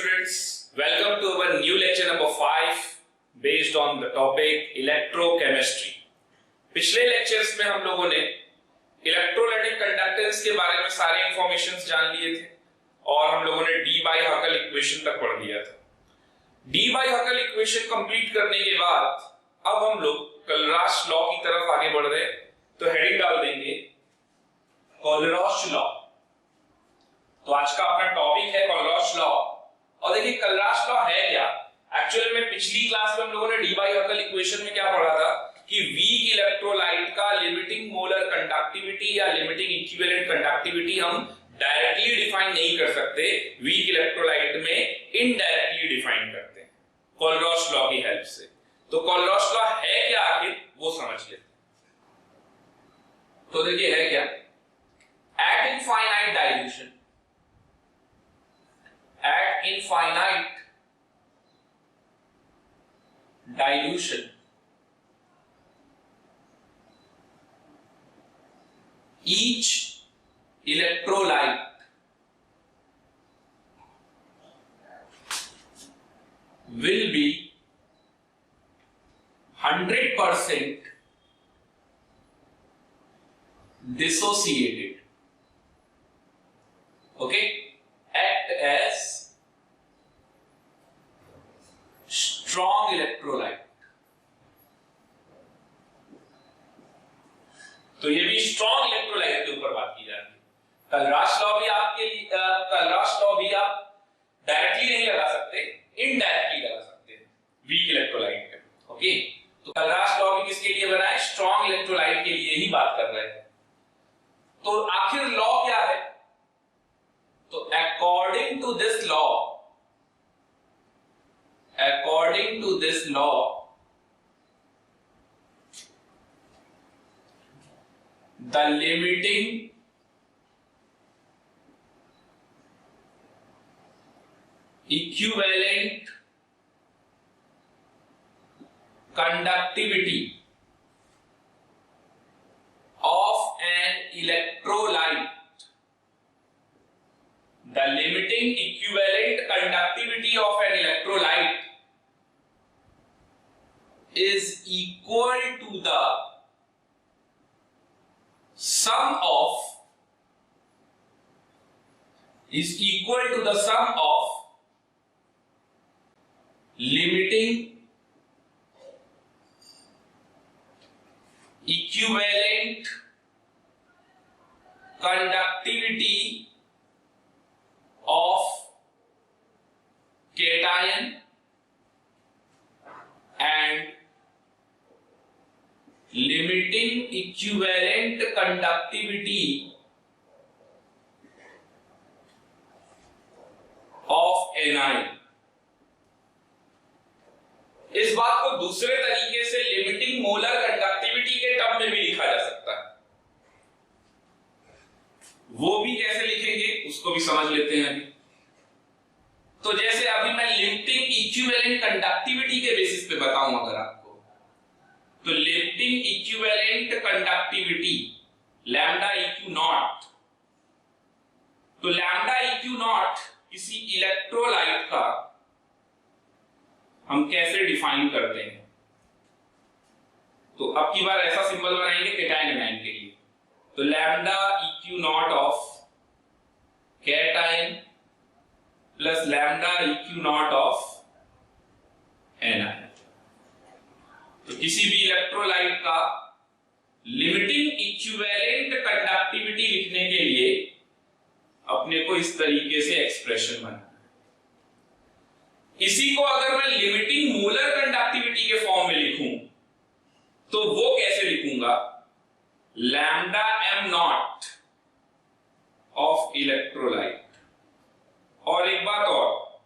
students, welcome to our new lecture number 5 based on the topic electrochemistry. पिछले lectures में हम लोगों ने इलेक्ट्रोलाइटिक कंडक्टेंस के बारे में सारे इंफॉर्मेशंस जान लिए थे और हम लोगों ने डी बाई हकल इक्वेशन तक पढ़ लिया था। डी बाई हकल इक्वेशन कंप्लीट करने के बाद अब हम लोग कलराश लॉ की तरफ आगे बढ़ रहे हैं, तो हेडिंग डाल देंगे कलराश लॉ। तो आज का अपना टॉपिक है कलराश लॉ। और देखिए कलराश लॉ है क्या। एक्चुअल में पिछली क्लास में हम लोगों ने डी बाई हकल इक्वेशन में क्या पढ़ा था कि वीक इलेक्ट्रोलाइट का लिमिटिंग मोलर कंडक्टिविटी या लिमिटिंग इक्विवेलेंट कंडक्टिविटी हम डायरेक्टली डिफाइन नहीं कर सकते, वीक इलेक्ट्रोलाइट में इनडायरेक्टली डिफाइन करते हैं कलराश लॉ की हेल्प से। तो कलराश लॉ है क्या आखिर वो समझ लेते हैं। तो देखिए है क्या, eight infinite dilution, at infinite dilution each electrolyte will be 100% dissociated, okay, act as strong electrolyte। तो ये भी स्ट्रॉन्ग इलेक्ट्रोलाइट के ऊपर बात की जा रही है। कलराश लॉ भी आपके लिए कलराश लॉ भी आप डायरेक्टली नहीं लगा सकते, इनडायरेक्टली लगा सकते हैं वीक इलेक्ट्रोलाइट पे। ओके, तो कलराश लॉ भी किसके लिए बना है, स्ट्रॉन्ग इलेक्ट्रोलाइट के लिए ही बात कर रहे हैं। तो आखिर लॉ क्या है, तो according to this law, according to this law, the limiting equivalent conductivity of an electrolyte, the limiting equivalent conductivity of an electrolyte is equal to the sum of limiting equivalent conductivity of cation and limiting equivalent conductivity of anion। इस बात को दूसरे तरीके से limiting molar conductivity के term में भी लिखा जा सकता है। वो भी कैसे लिखेंगे उसको भी समझ लेते हैं अभी। तो जैसे अभी मैं लिमिटिंग इक्विवेलेंट कंडक्टिविटी के बेसिस पे बताऊं अगर आपको, तो limiting equivalent conductivity lambda इक्यू naught, तो लैम्डा इक्यू नॉट किसी इलेक्ट्रोलाइट का हम कैसे डिफाइन करते हैं। तो अब की बार ऐसा सिंबल बनाएंगे कैटायन एनायन के लिए, तो lambda इक्यू not of cation plus lambda इक्यू not of anion. तो किसी भी इलेक्ट्रोलाइट का लिमिटिंग इक्विवेलेंट कंडक्टिविटी लिखने के लिए अपने को इस तरीके से एक्सप्रेशन बनाना है। इसी को अगर मैं लिमिटिंग मोलर कंडक्टिविटी के फॉर्म में लिखूं तो वो कैसे लिखूंगा, lambda am not of electrolyte. और एक बात और,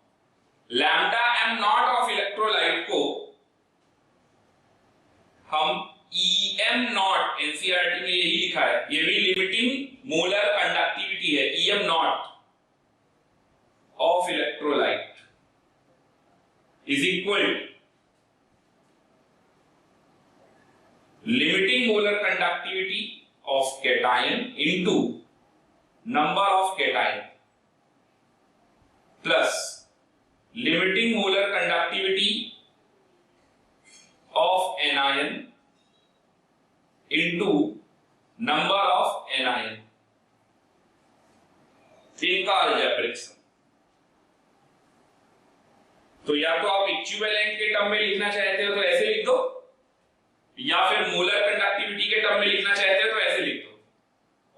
lambda am not of electrolyte को हम EM नॉट, एनसीईआरटी में यही लिखा है, ये भी लिमिटिंग मोलर कंडक्टिविटी है, EM not of electrolyte is equal limiting molar conductivity of cation into number of cation plus limiting molar conductivity of anion into number of anion, इनका algebraic सम। तो या तो आप इक्विवेलेंट के टर्म में लिखना चाहते हो तो ऐसे लिख दो, या फिर मोलर कंडक्टिविटी के टर्म में लिखना चाहते हो तो ऐसे लिख दो।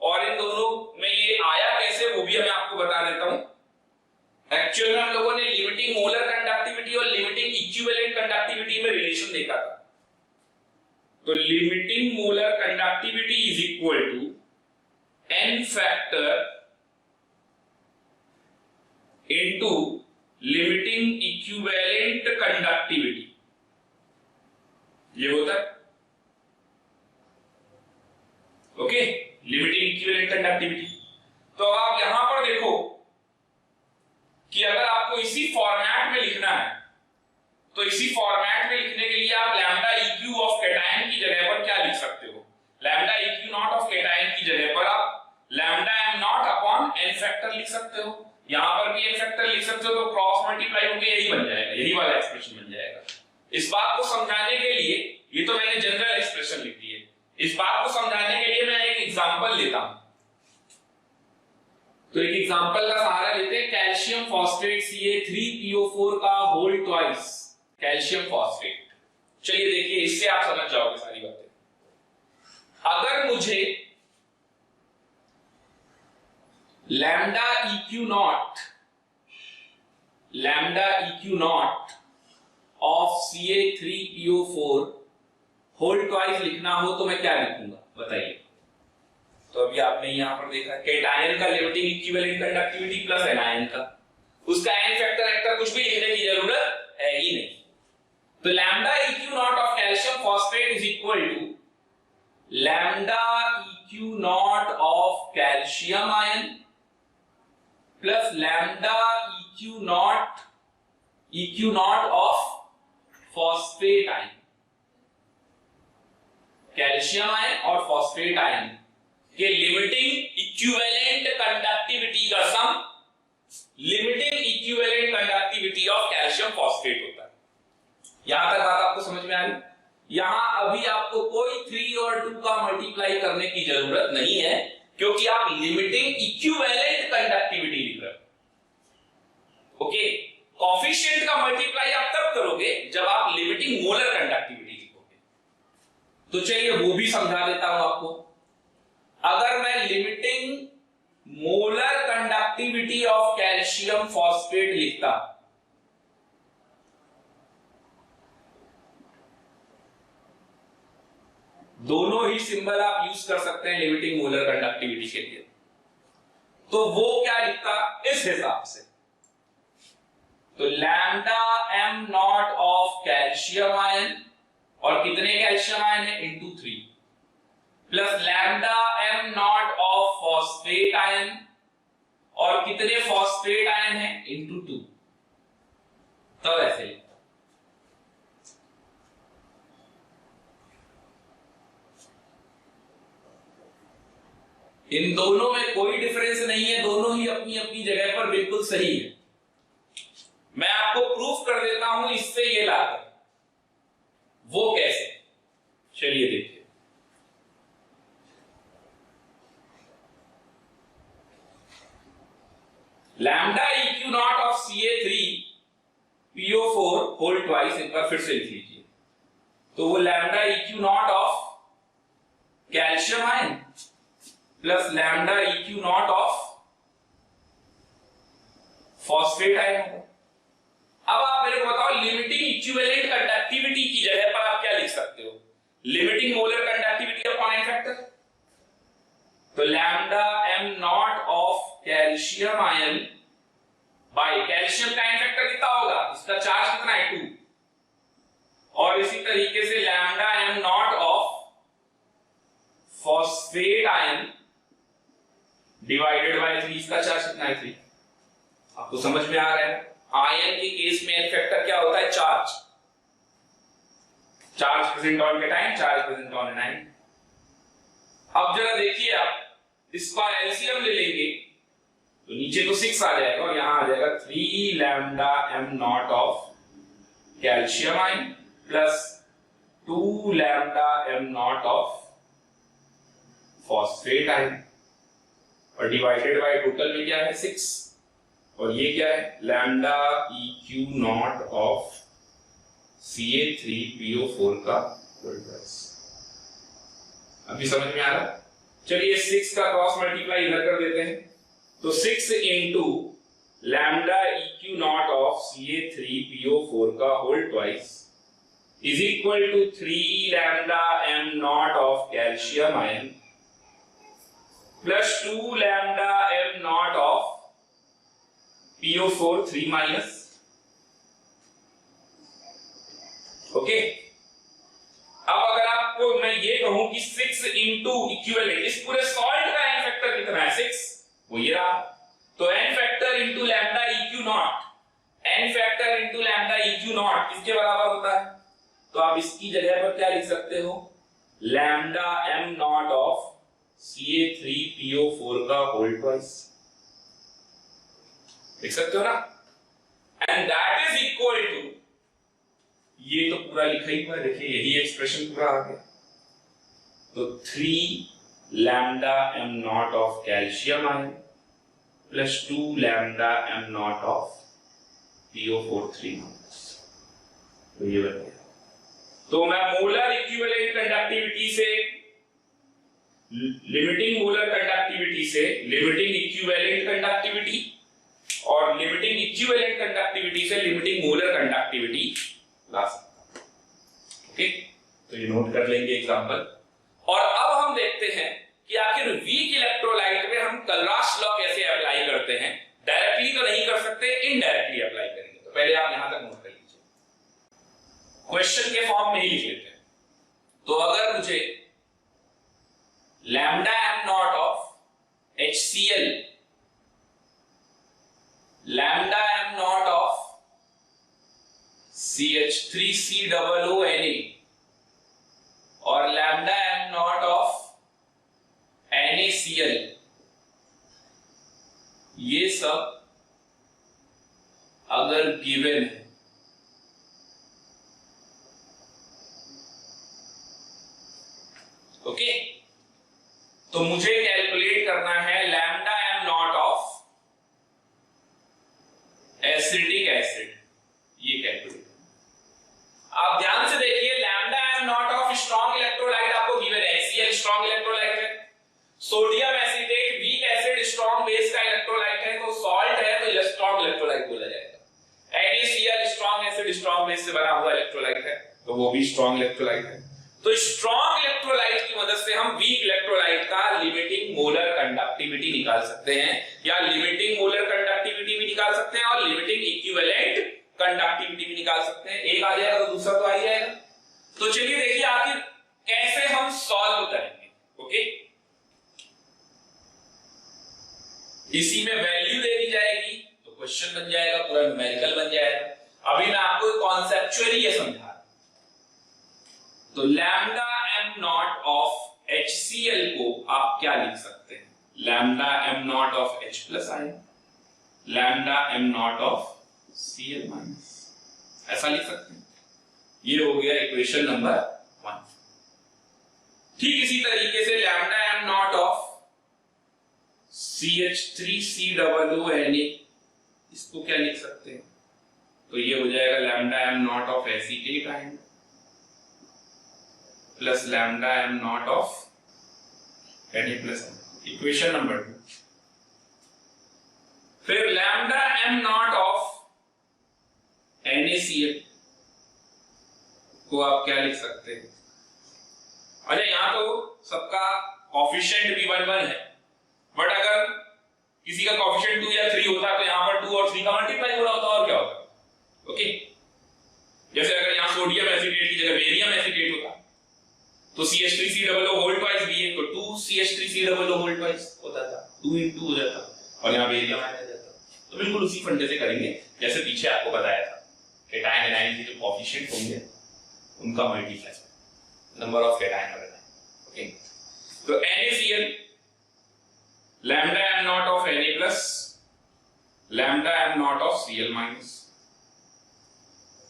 और इन दोनों में ये आया कैसे वो भी मैं आपको बता देता हूं। एक्चुअल में हम लोगों ने लिमिटिंग मोलर कंडक्टिविटी और लिमिटिंग इक्विवेलेंट कंडक्टिविटी में रिलेशन देखा था। तो limiting molar conductivity is equal to n factor into limiting equivalent conductivity, ये होता है। Okay, limiting equivalent conductivity. तो अब आप यहां पर देखो कि अगर आपको इसी फॉर्मेट में लिखना है तो इसी फॉर्मेट में लिखने के लिए आप लैम्डा इक्यू ऑफ कैटायन की जगह पर क्या लिख सकते हो? लैम्डा इक्यू नॉट ऑफ कैटायन की जगह पर आप lambda M nought upon N factor लिख सकते हो। यहां पर भी एन फैक्टर लिख सकते हो, तो क्रॉस मल्टीप्लाई होकर यही बन जाएगा, यही वाला एक्सप्रेशन बन जाएगा। इस बात को समझाने के लिए, ये तो मैंने जनरल एक्सप्रेशन लिख दी है, इस बात को समझाने के लिए मैं एक एग्जांपल लेता हूं। तो एक एग्जांपल का सहारा लेते हैं, कैल्शियम फॉस्फेट Ca3PO4 का होल ट्वाइस कैल्शियम फॉस्फेट। चलिए देखिए, इससे आप समझ जाओगे सारी बातें। अगर मुझे lambda इक्यू not of Ca3PO4 whole twice लिखना हो तो मैं क्या लिखूंगा बताइए? तो अभी आपने यहां पर देखा कैटायन का limiting equivalent conductivity plus anion का, उसका एन फैक्टर कुछ भी लिखने की जरूरत है ही नहीं। तो lambda इक्यू not of calcium phosphate is equal to lambda इक्यू not of calcium ion plus lambda इक्यू not of phosphate ion. Calcium ion और फॉस्फेट आयन के लिमिटिंग इक्विवेलेंट कंडक्टिविटी का sum limiting equivalent conductivity of calcium phosphate होता है। यहां तक बात आपको समझ में आ रही? यहां अभी आपको कोई 3 और 2 का मल्टीप्लाई करने की जरूरत नहीं है, क्योंकि आप लिमिटिंग इक्विवेलेंट कंडक्टिविटी लिख रहे हो। ओके, कोएफिशिएंट का मल्टीप्लाई आप तब करोगे जब आप लिमिटिंग मोलर कंडक्टिविटी लिखोगे। तो चलिए वो भी समझा देता हूं आपको। अगर मैं limiting molar conductivity of calcium phosphate लिखता, दोनों ही सिंबल आप यूज कर सकते हैं लिमिटिंग मोलर कंडक्टिविटी के लिए, तो वो क्या लिखता इस हिसाब से। तो lambda am not of calcium ion, और कितने कैल्शियम आयन है? Into 3, plus lambda am not of phosphate ion, और कितने फॉस्फेट आयन है? इनटू 2। तब ऐसे लिखता। इन दोनों में कोई डिफरेंस नहीं है, दोनों ही अपनी अपनी जगह पर बिल्कुल सही है। मैं आपको प्रूफ कर देता हूं इससे ये लाकर। वो कैसे? चलिए देखिए। Lambda इक्यू not of Ca3PO4 whole twice, एक बार फिर से लिख लीजिए। तो वो lambda इक्यू not of calcium ion plus lambda इक्यू not of phosphate ion होगा। अब आप मेरे को बताओ, लिमिटिंग इक्विवेलेंट कंडक्टिविटी की जगह पर आप क्या लिख सकते हो? Limiting molar conductivity upon N factor. तो lambda am not of calcium ion by calcium का एन फैक्टर कितना होगा? इसका चार्ज कितना है? 2। और इसी तरीके से lambda am not of phosphate ion divided by 3, इसका चार्ज कितना है? 3। आपको समझ में आ रहा है? आयन के केस में एन फैक्टर क्या होता है? Charge present on cation, charge present on anion. अब जरा देखिए, आप इसका एलसीएम ले लेंगे तो नीचे तो 6 आ जाएगा और यहां आ जाएगा 3 lambda m nought of calcium ion plus 2 lambda m nought of phosphate ion और डिवाइडेड बाय टोटल में क्या है 6 और ये क्या है lambda EQ not of Ca3PO4 का होल ट्वाइस। अभी समझ में आ रहा? चलिए 6 का क्रॉस मल्टीप्लाई इधर कर देते हैं तो 6 into lambda EQ not of Ca3PO4 का whole twice is equal to 3 lambda m nought of calcium ion plus 2 lambda m nought of PO4 3 minus. Okay, अब अगर आपको मैं ये कहूं कि 6 इंटू इक्विवेलेंट, इस पूरे सॉल्ट का n फैक्टर कितना है 6, वो ये रहा, तो n factor into lambda EQ not, n factor into lambda EQ not किसके बराबर होता है? तो आप इसकी जगह पर क्या लिख सकते हो lambda m nought of Ca3PO4 का होल ट्वाइस, लिख सकते हो ना, and that is equal to, ये तो पूरा लिखा ही हुआ है, देखिए यही एक्सप्रेशन पूरा आ गया, तो 3 lambda m nought of calcium ion plus 2 lambda m nought of PO4 3 minus, तो ये बन गया। तो मैं मोलर इक्विवेलेंट कंडक्टिविटी से लिमिटिंग मोलर कंडक्टिविटी से लिमिटिंग इक्विवेलेंट कंडक्टिविटी और लिमिटिंग इक्विवेलेंट कंडक्टिविटी से लिमिटिंग मोलर कंडक्टिविटी ला सकता। ओके, तो ये नोट कर लेंगे एग्जांपल। और अब हम देखते हैं कि आखिर वीक इलेक्ट्रोलाइट में हम कलराश लॉ कैसे अप्लाई करते हैं। डायरेक्टली तो नहीं कर सकते, इनडायरेक्टली अप्लाई करेंगे। तो पहले आप यहां तक नोट कर लीजिए, क्वेश्चन के फॉर्म में ही लिख लेते हैं। तो अगर मुझे lambda m nought of HCl, lambda m nought of CH3COONA और lambda m nought of NaCl, ये सब अगर गिवन है ओके, तो मुझे कैलकुलेट करना है lambda m nought of acetic acid, ये कैलकुलेट। आप ध्यान से देखिए, lambda m nought of strong electrolyte आपको गिवन है, HCl स्ट्रॉन्ग इलेक्ट्रोलाइट है, sodium acetate weak acid strong base का इलेक्ट्रोलाइट है, तो सॉल्ट है तो स्ट्रॉन्ग इलेक्ट्रोलाइट बोला जाएगा। NaCl strong acid strong base से बना हुआ इलेक्ट्रोलाइट है, तो वो भी स्ट्रॉन्ग इलेक्ट्रोलाइट है। तो स्ट्रॉन्ग इलेक्ट्रोलाइट की मदद से हम वीक इलेक्ट्रोलाइट का लिमिटिंग मोलर कंडक्टिविटी निकाल सकते हैं, या लिमिटिंग मोलर कंडक्टिविटी भी निकाल सकते हैं और लिमिटिंग इक्विवेलेंट कंडक्टिविटी भी निकाल सकते हैं। एक आ जाएगा तो दूसरा तो आ ही जाएगा। तो चलिए देखिए आखिर कैसे हम सॉल्व करेंगे। ओके, इसी में वैल्यू दे दी जाएगी तो क्वेश्चन बन जाएगा, पूरा न्यूमेरिकल बन जाएगा। अभी मैं आपको कॉन्सेप्चुअली ये समझा, तो lambda m nought of HCl को आप क्या लिख सकते हैं, lambda m nought of H plus ion, lambda m nought of Cl minus, ऐसा लिख सकते हैं। ये हो गया इक्वेशन नंबर 1। ठीक इसी तरीके से lambda m nought of CH3COONA, इसको क्या लिख सकते हैं, तो ये हो जाएगा lambda m nought of acetate ion plus lambda m nought of Na plus, equation number 2। फिर lambda m nought of NaCl को आप क्या लिख सकते हैं, अच्छा यहां तो सबका कोफिशिएंट भी 1 है, बट अगर किसी का कोफिशिएंट 2 या 3 होता तो यहां पर 2 और 3 का मल्टीप्लाई हो रहा होता और क्या होता। ओके, जैसे अगर यहां सोडियम एसिटेट की जगह बेरियम एसिटेट होता तो CH3COO होल ट्वाइस भी है, तो 2CH3COO होल ट्वाइस होता था, 2 × 2 हो जाता, और यहां बेरियम आ जाता। तो बिल्कुल उसी फंडे से करेंगे जैसे पीछे आपको बताया था, कैटायन एनायन के जो कोफिशिएंट होंगे उनका मल्टीप्लाई नंबर ऑफ कैटायन और एनायन। ओके, तो NaCl lambda m nought of Na plus lambda am not of Cl minus,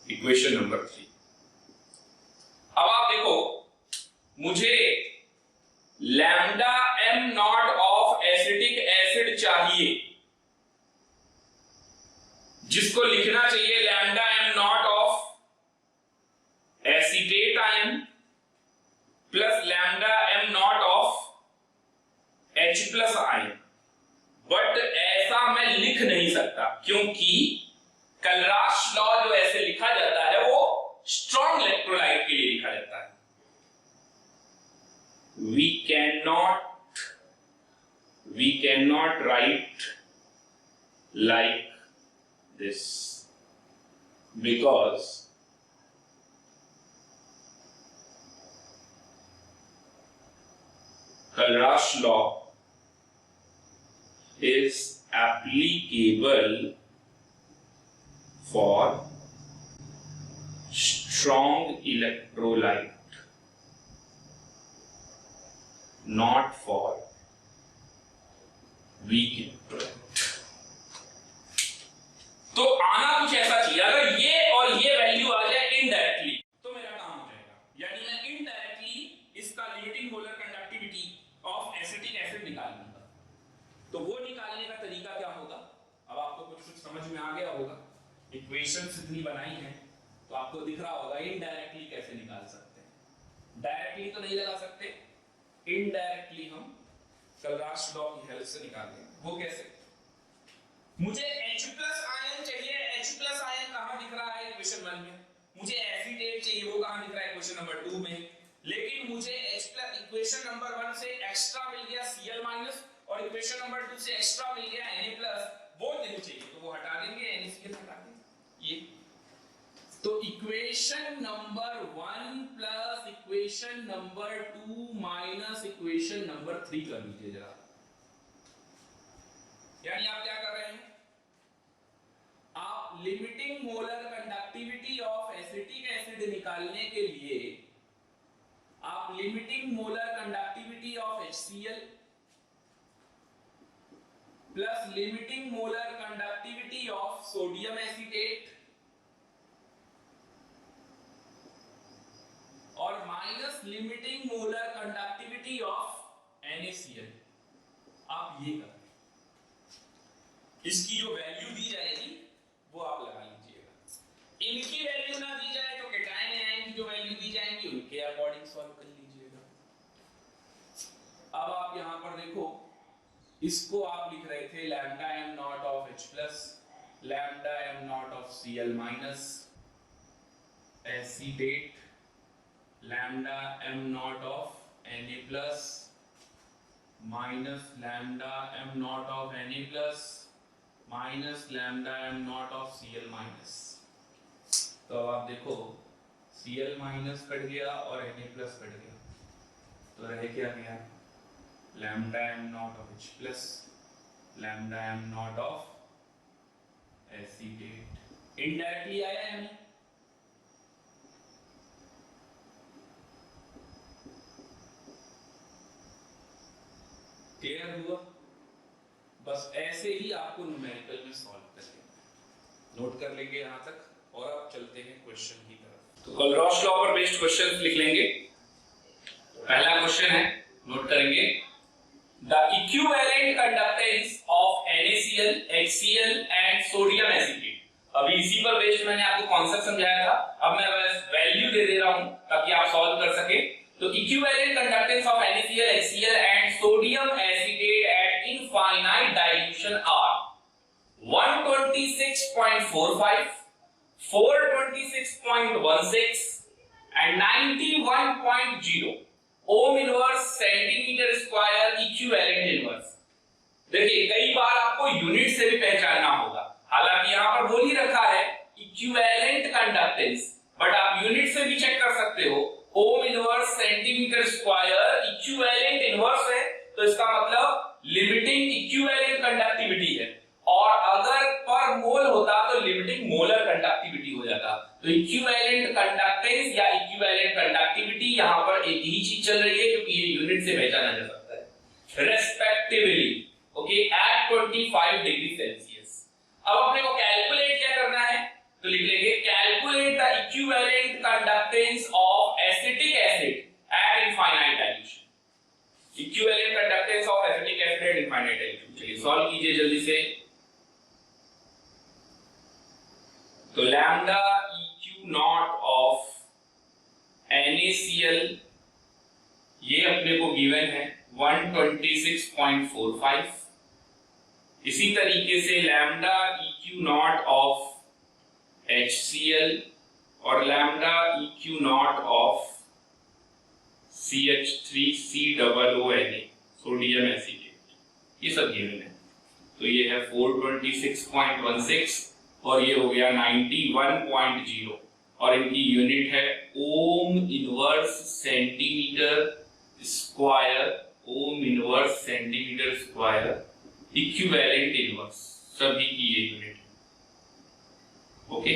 equation number 3। अब आप देखो, मुझे lambda am not of acetic acid चाहिए, जिसको लिखना चाहिए lambda am not of acetate ion plus lambda am not of H plus ion. But ऐसा मैं लिख नहीं सकता, क्योंकि कलराश लॉ जो ऐसे लिखा जाता है वो स्ट्रॉन्ग इलेक्ट्रोलाइट के लिए लिखा जाता है। we cannot write like this because Kallrasch law is applicable for strong electrolyte, not for weak electrolyte। तो आना कुछ ऐसा चाहिए, अगर ये और ये वैल्यू आ जाए इनडायरेक्टली तो मेरा काम हो जाएगा, यानी मैं इनडायरेक्टली इसका limiting molar conductivity of acetic acid निकाल लूंगा। तो वो निकालने का तरीका क्या होगा, अब आपको कुछ समझ में आ गया होगा। इक्वेशंस इतनी बनाई हैं तो आपको दिख रहा होगा इनडायरेक्टली कैसे निकाल सकते हैं। डायरेक्टली तो नहीं लगा सकते, इनडायरेक्टली हम कलराश लॉ की हेल्प से निकाल देंगे। वो कैसे, मुझे H प्लस आयन चाहिए, H प्लस आयन कहां दिख रहा है इक्वेशन 1 में, मुझे एसीटेट चाहिए, वो कहां दिख रहा है इक्वेशन नंबर 2 में। लेकिन मुझे H प्लस इक्वेशन नंबर 1 से एक्स्ट्रा मिल गया Cl माइनस और इक्वेशन नंबर 2 से एक्स्ट्रा मिल गया Na प्लस, वो नहीं चाहिए तो वो हटा देंगे, NaCl हटा देंगे ये। तो equation number 1 plus equation number 2 minus equation number 3 कर लीजिए जरा। यानी आप क्या कर रहे हैं, आप limiting molar conductivity of acetic acid निकालने के लिए आप limiting molar conductivity of HCl plus limiting molar conductivity of sodium acetate और minus limiting molar conductivity of NaCl, आप ये कर, इसकी जो वैल्यू दी जाएगी वो आप लगा लीजिएगा। इनकी वैल्यू ना दी जाए तो केटायन आयन की जो वैल्यू दी जाएंगी उनके अकॉर्डिंग सॉल्व कर लीजिएगा। अब आप यहां पर देखो, इसको आप लिख रहे थे lambda am not of H plus lambda am not of Cl minus acetate lambda am not of Na plus minus lambda am not of Na plus minus lambda am not of Cl minus. तो अब आप देखो Cl minus cut गया और Na plus cut गया, तो रह क्या गया lambda am not of H plus lambda am not of acetate. Indirectly आया है नहीं, क्लियर हुआ। बस ऐसे ही आपको न्यूमेरिकल में सॉल्व करके नोट कर लेंगे यहां तक, और अब चलते हैं क्वेश्चन की तरफ। तो कलराश लॉ पर बेस्ड क्वेश्चंस लिख लेंगे। पहला क्वेश्चन है, नोट करेंगे, the equivalent conductance of NaCl, HCl and sodium acetate. अभी इसी पर बेस्ड मैंने आपको कॉन्सेप्ट समझाया था, अब मैं बस वैल्यू दे दे रहा हूं ताकि आप सॉल्व कर सके। तो equivalent conductance of NaCl, HCl and sodium acetate at infinite dilution are 126.45, 426.16 and 91.0 ohm inverse centimetre square equivalent inverse. देखिए कई बार आपको यूनिट से भी पहचानना होगा, हालांकि यहां पर बोल ही रखा है इक्विवेलेंट कंडक्टेंस, बट आप यूनिट से भी चेक कर सकते हो। ओम inverse centimetre square equivalent inverse है, तो इसका मतलब लिमिटिंग इक्विवेलेंट कंडक्टिविटी है, और अगर पर मोल होता तो लिमिटिंग मोलर कंडक्टिविटी हो जाता। तो इक्विवेलेंट कंडक्टेंस या इक्विवेलेंट कंडक्टिविटी यहां पर एक ही चीज चल रही है, क्योंकि ये यूनिट से पहचाना जा सकता है, respectively, okay, at 25 degree Celsius. तो लिख लेंगे calculate the equivalent conductance of acetic acid at infinite dilution. Equivalent conductance of acetic acid at infinite dilution. चलिए सॉल्व कीजिए जल्दी से। तो लैम्डा इक्यू नॉट ऑफ NaCl ये अपने को गिवन है 126.45। इसी तरीके से लैम्डा इक्यू नॉट ऑफ HCl और lambda इक्यू not of CH3COONA sodium acetate, ये सब गिवन है। तो ये है 426.16 और ये हो गया 91.0 और इनकी यूनिट है ओम इनवर्स सेंटीमीटर स्क्वायर। ओम inverse centimetre square equivalent inverse, सभी की ये यूनिट है। ओके,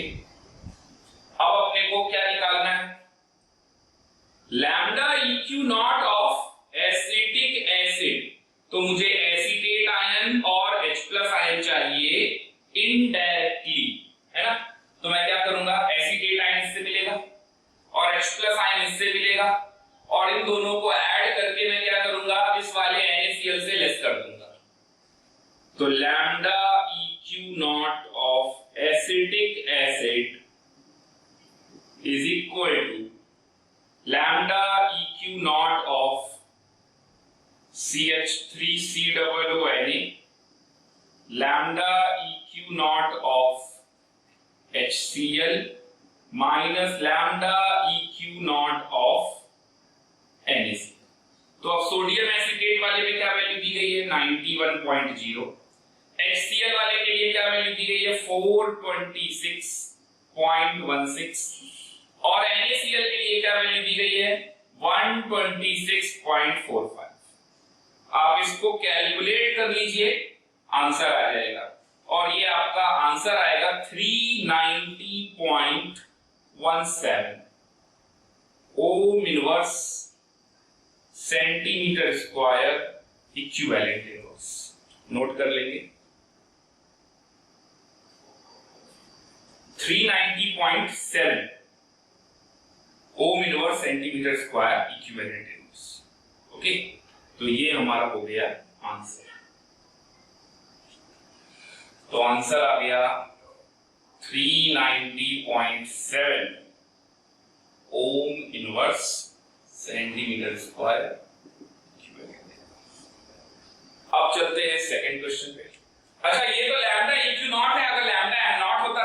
अब अपने को क्या निकालना है? Lambda इक्यू not of acetic acid, तो मुझे एसीटेट आयन और H प्लस आयन चाहिए इनडायरेक्टली, है ना। तो मैं क्या करूंगा, एसीटेट आयन इससे मिलेगा और H प्लस आयन इससे मिलेगा और इन दोनों को ऐड करके मैं क्या करूंगा, इस वाले NaCl से लेस कर दूंगा। तो lambda इक्यू not of acetic acid is equal to lambda इक्यू not of CH3COONA lambda इक्यू not of HCl minus lambda इक्यू not of NaCl। तो अब सोडियम एसीटेट वाले में क्या वैल्यू दी गई है 91.0, HCl वाले के लिए क्या वैल्यू दी गई है 426.16 और NaCl के लिए क्या वैल्यू दी गई है 126.45। आप इसको कैलकुलेट कर लीजिए, आंसर आ जाएगा और ये आपका आंसर आएगा 390.17 ओम inverse centimetre square equivalent inverse. Note कर लेंगे 390.7 ओम inverse centimetre square equivalent inverse. Okay, तो ये हमारा हो गया आंसर। तो आंसर आ गया 390.7 ओम इनवर्स सेंटीमीटर स्क्वायर। अब चलते हैं सेकंड क्वेश्चन पे। अच्छा, ये तो लैम्डा इक्यू नॉट है, अगर लैम्डा एम नॉट होता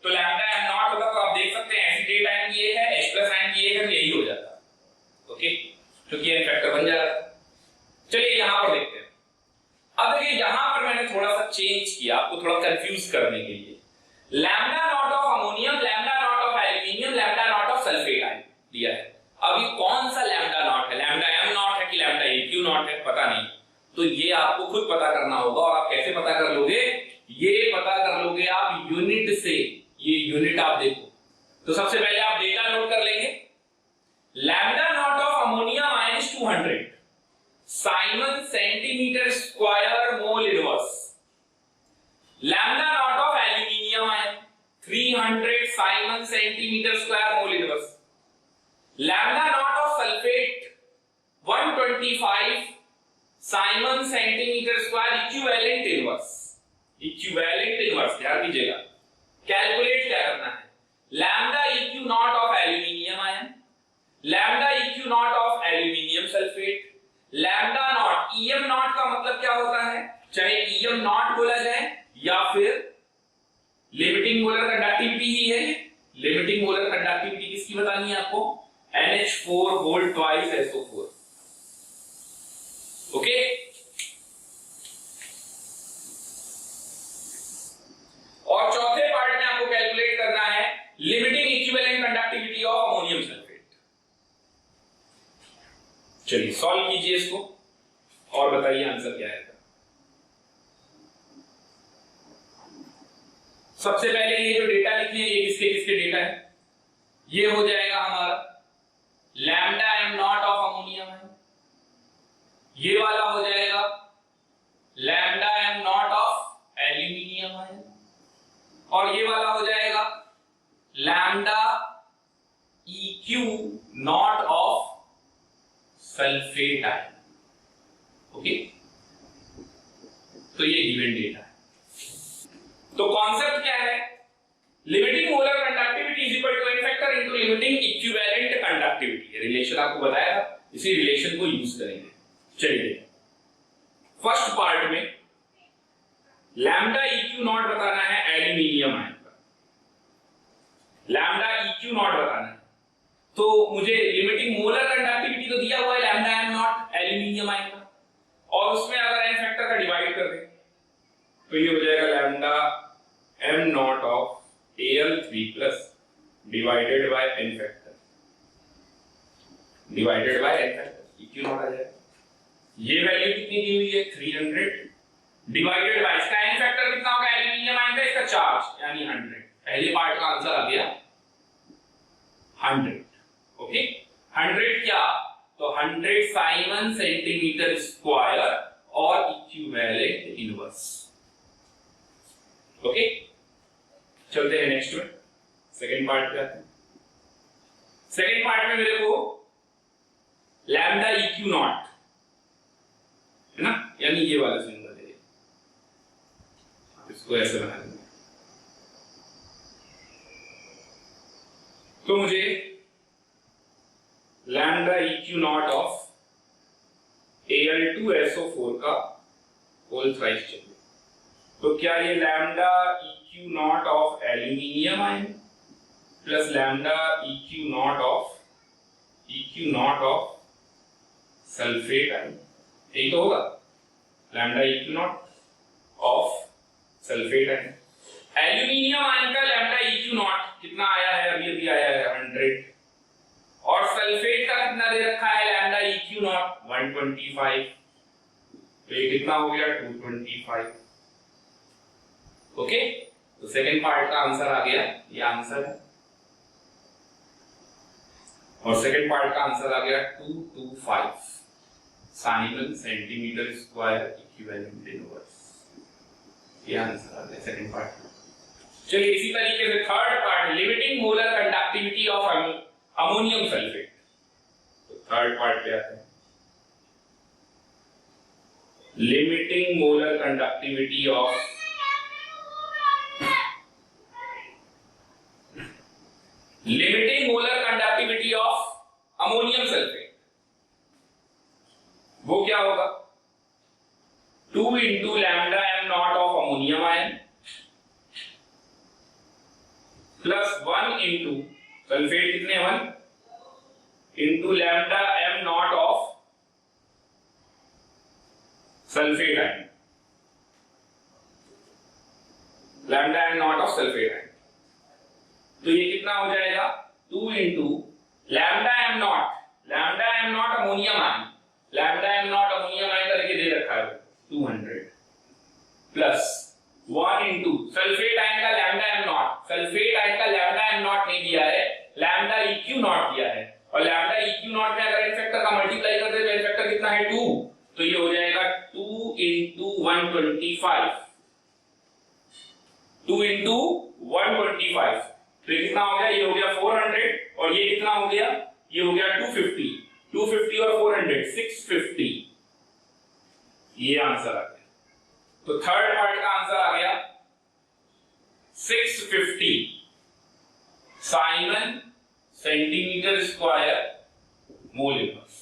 तो लैम्डा एम नॉट होता तो आप देख सकते हैं एसीटेट आयन की ये है, H प्लस आयन की ये है, यही हो जाता। ओके, क्योंकि ये फैक्टर बन जा रहा है। चलिए यहां पर देखते हैं। अब देखिए यहां पर मैंने थोड़ा सा चेंज किया आपको थोड़ा कंफ्यूज करने के लिए। Lambda naught of ammonium, lambda naught of aluminium, lambda naught of sulphate ion दिया है। अब ये कौन सा लैम्डा नॉट है, लैम्डा एम नॉट है कि लैम्डा इक्यू नॉट है, पता नहीं। तो ये आपको खुद पता करना होगा और आप कैसे पता कर लोगे, ये पता कर लोगे आप यूनिट से। ये यूनिट आप देखो, तो सबसे पहले आप डेटा नोट कर लेंगे। Lambda naught of ammonia minus 200 siemens centimetre square mole inverse. Lambda naught of aluminium ion 300 siemens centimetre square mole inverse. Lambda naught of sulphate 125 siemens centimetre square equivalent inverse. Equivalent inverse ध्यान दीजिएगा। Calculate क्या करना है, lambda इक्यू not of aluminium ion, lambda इक्यू not of aluminium sulphate, lambda naught, M naught का मतलब क्या होता है, चाहे ईएम नॉट बोला जाए या फिर लिमिटिंग मोलर कंडक्टिविटी ही है। लिमिटिंग मोलर कंडक्टिविटी किसकी बतानी है आपको, NH4 whole twice SO4। Okay, और चौथे पार्ट में आपको कैलकुलेट करना है limiting equivalent conductivity of ammonium sulphate. चलिए सॉल्व कीजिए इसको और बताइए आंसर क्या आएगा। सबसे पहले ये जो डेटा लिखे हैं ये किसके किसके डेटा है, ये हो जाएगा हमारा lambda am not of ammonium है, ये वाला हो जाएगा lambda am not of aluminium है और ये वाला हो जाएगा lambda EQ not of sulphate ion. Okay, तो ये गिवन डेटा है। तो कॉन्सेप्ट क्या है? Limiting molar conductivity is equal to n factor into limiting equivalent conductivity. Relation आपको बताया था, इसी रिलेशन को यूज करेंगे। चलिए फर्स्ट पार्ट में लैम्डा EQ नॉट बताना है एल्यूमिनियम आयन का। लैम्डा EQ नॉट बताना है, तो मुझे लिमिटिंग मोलर कंडक्टिविटी तो दिया हुआ है lambda am not aluminium ion का, और उसमें अगर एन फैक्टर का डिवाइड कर दें तो ये हो जाएगा lambda am not of Al3 plus divided by N factor, divided by N factor EQ naught आ जाएगा। ये वैल्यू कितनी दी हुई है 300 डिवाइडेड बाय इसका एन फैक्टर कितना होगा एल्यूमिनियम आयन का, इसका चार्ज यानी 100। पहले पार्ट का आंसर आ गया 100। ओके, 100 क्या? तो 100 साइमन सेंटीमीटर स्क्वायर और इक्विवेलेंट इनवर्स। ओके, चलते हैं नेक्स्ट में, सेकंड पार्ट पे आते हैं। सेकंड पार्ट में मेरे को लैम्डा EQ नॉट है ना, यानी ये वाला सिंबल है, इसको ऐसे बना देंगे। तो मुझे lambda EQ not of Al2SO4 का होल थ्राइस चाहिए। तो क्या ये lambda EQ not of aluminium ion plus lambda EQ not of sulphate ion, यही तो होगा lambda EQ not of sulphate ion. Aluminium ion का लैम्डा EQ नॉट कितना आया है? अभी आया है 100, और सल्फेट का कितना दे रखा है लैम्डा EQ नॉट 125, तो ये कितना हो गया 225। ओके, तो सेकंड पार्ट का आंसर आ गया, ये आंसर है, और सेकंड पार्ट का आंसर आ गया 225 Simon centimetre square equivalent inverse. ये आंसर आ गया सेकंड पार्ट। चलिए इसी तरीके से third part, limiting molar conductivity of ammonium sulphate. तो थर्ड पार्ट पे आते हैं, limiting molar conductivity of ammonium sulphate. वो क्या होगा? 2 into lambda am not of ammonium ion plus 1 into sulphate कितने 1 into lambda am not of sulphate ion, lambda am not of sulphate ion. तो ये कितना हो जाएगा 2 into lambda am not ammonium ion, lambda am not ammonium ion करके दे रखा है 200 plus 1 into sulphate ion का lambda am not, sulphate ion का लैम्डा एम नॉट नहीं दिया है, लैम्डा EQ नॉट दिया है, और लैम्डा EQ नॉट में अगर एन फैक्टर का मल्टीप्लाई करते तो एन फैक्टर कितना है 2, तो ये हो जाएगा 2 इंटू 125, 2 इंटू 125, तो ये कितना हो गया? ये हो गया 400, और ये कितना हो गया? ये हो गया 250, 250 और 400 650। ये आंसर आ गया। तो थर्ड पार्ट का आंसर आ गया 650 siemens centimetre square mole inverse.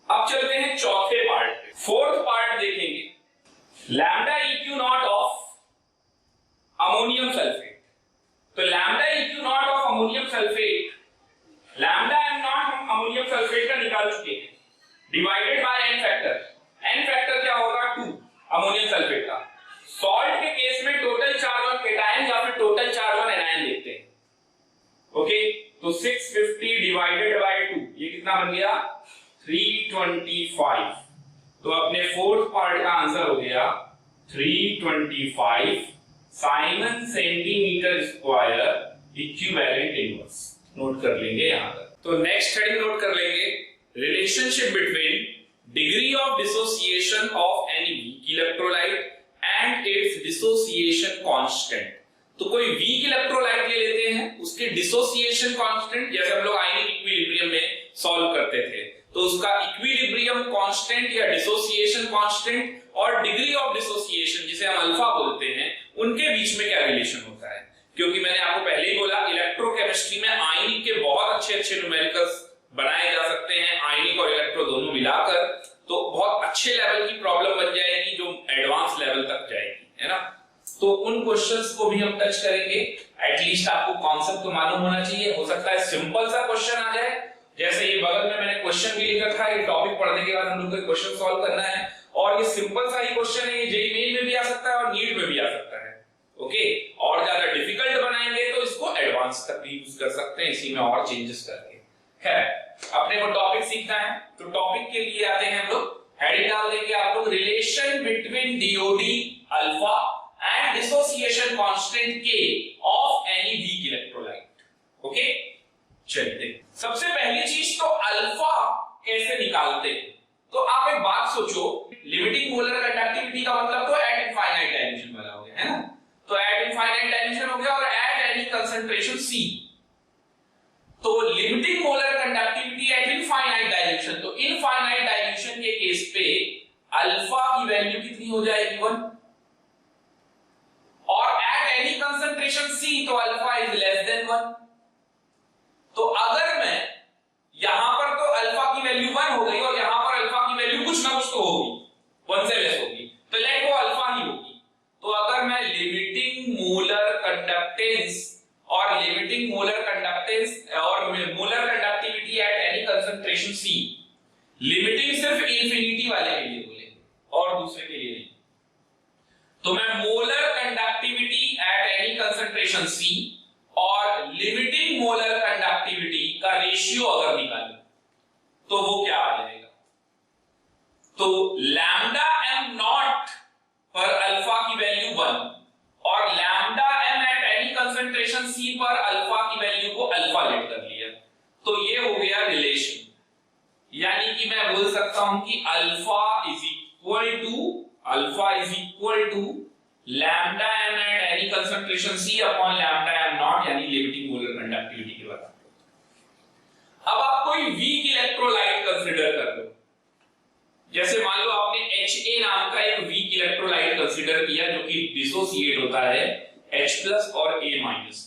अब चलते हैं चौथे पार्ट पे। फोर्थ पार्ट देखेंगे lambda EQ not of ammonium sulphate. तो lambda EQ not of ammonium sulphate, lambda M naught हम अमोनियम सल्फेट का निकाल चुके हैं, divided by N factor. N factor क्या होगा 2 अमोनियम सल्फेट का। सॉल्ट के केस में टोटल चार्ज ऑन केटायन या फिर टोटल चार्ज ऑन एनायन देखते हैं। ओके, तो 650 डिवाइडेड बाय 2, ये कितना बन गया 325। तो अपने फोर्थ पार्ट का आंसर हो गया 325 Simon centimetre square equivalent inverse. Note कर लेंगे यहां तक। तो नेक्स्ट हेडिंग नोट कर लेंगे, relationship between degree of dissociation of any weak electrolyte and it's dissociation constant. तो कोई वीक इलेक्ट्रोलाइट ले लेते हैं, उसके डिसोसिएशन कांस्टेंट, जैसे हम लोग आयनिक इक्विलिब्रियम में सॉल्व करते थे, तो उसका इक्विलिब्रियम कांस्टेंट या डिसोसिएशन कांस्टेंट और डिग्री ऑफ डिसोसिएशन जिसे हम अल्फा बोलते हैं, उनके बीच में क्या रिलेशन होता है। क्योंकि मैंने आपको पहले ही बोला इलेक्ट्रोकेमिस्ट्री में आयनिक के बहुत अच्छे अच्छे न्यूमेरिकल्स बनाए जा सकते हैं, आयनिक और इलेक्ट्रो दोनों मिलाकर, तो बहुत अच्छे लेवल की प्रॉब्लम बन जाएगी जो एडवांस लेवल तक जाएगी, है ना। तो उन क्वेश्चंस को भी हम टच करेंगे। एटलीस्ट आपको कॉन्सेप्ट तो मालूम होना चाहिए। हो सकता है सिंपल सा क्वेश्चन आ जाए, जैसे ये बगल में मैंने क्वेश्चन भी लिखा था, ये टॉपिक पढ़ने के बाद हम लोग को क्वेश्चन सॉल्व करना है, और ये सिंपल सा ही क्वेश्चन है, ये जेईई मेन में भी आ सकता है और नीट में भी आ सकता है। ओके, और ज्यादा डिफिकल्ट बनाएंगे तो इसको एडवांस तक भी यूज कर सकते हैं, इसी में और चेंजेस करके। खैर, अपने को टॉपिक सीखना है, तो टॉपिक के लिए आते हैं हम लोग। हेडिंग डाल देंगे आप लोग, relation between DOD alpha and dissociation constant K of any weak electrolyte. Okay, चलिए सबसे पहली चीज तो अल्फा कैसे निकालते हैं। तो आप एक बात सोचो, लिमिटिंग मोलर कंडक्टिविटी का मतलब तो एट इनफाइनाइट डायमेंशन वाला हो गया, है ना। तो एट इनफाइनाइट डायमेंशन हो गया और एट एनी कंसंट्रेशन C। तो limiting molar conductivity eight infinite dimension, तो इनफाइनाइट डायमेंशन के केस पे अल्फा की वैल्यू कितनी हो जाएगी 1, और एट एनी कंसंट्रेशन C तो अल्फा इज लेस देन 1। तो अगर मैं यहां पर तो अल्फा की वैल्यू 1 हो गई और यहां पर अल्फा की वैल्यू कुछ ना कुछ तो होगी, 1 से लेस होगी, तो लेट वो अल्फा ही होगी। तो अगर मैं लिमिटिंग मोलर कंडक्टेंस और लिमिटिंग मोलर कंडक्टेंस और molar conductivity at any concentration C, limiting सिर्फ इंफिनिटी वाले के लिए बोलेंगे और दूसरे के लिए नहीं। तो मैं molar conductivity at any concentration C और लिमिटिंग मोलर कंडक्टिविटी का रेशियो अगर निकालूं तो वो क्या आ जाएगा। तो लैम्डा m नॉट पर अल्फा की वैल्यू 1 और lambda m at any concentration C पर अल्फा की वैल्यू को अल्फा लेट कर लिया, तो ये हो गया रिलेशन। यानी कि मैं बोल सकता हूं कि alpha is equal to lambda m at any concentration C upon lambda m nought, यानी लिमिटिंग मोलर कंडक्टिविटी के बारे में। अब आप कोई वीक इलेक्ट्रोलाइट कंसीडर कर लो, जैसे मान लो आपने Ha नाम का एक वीक इलेक्ट्रोलाइट कंसीडर किया जो कि डिसोसिएट होता है H+ और A-।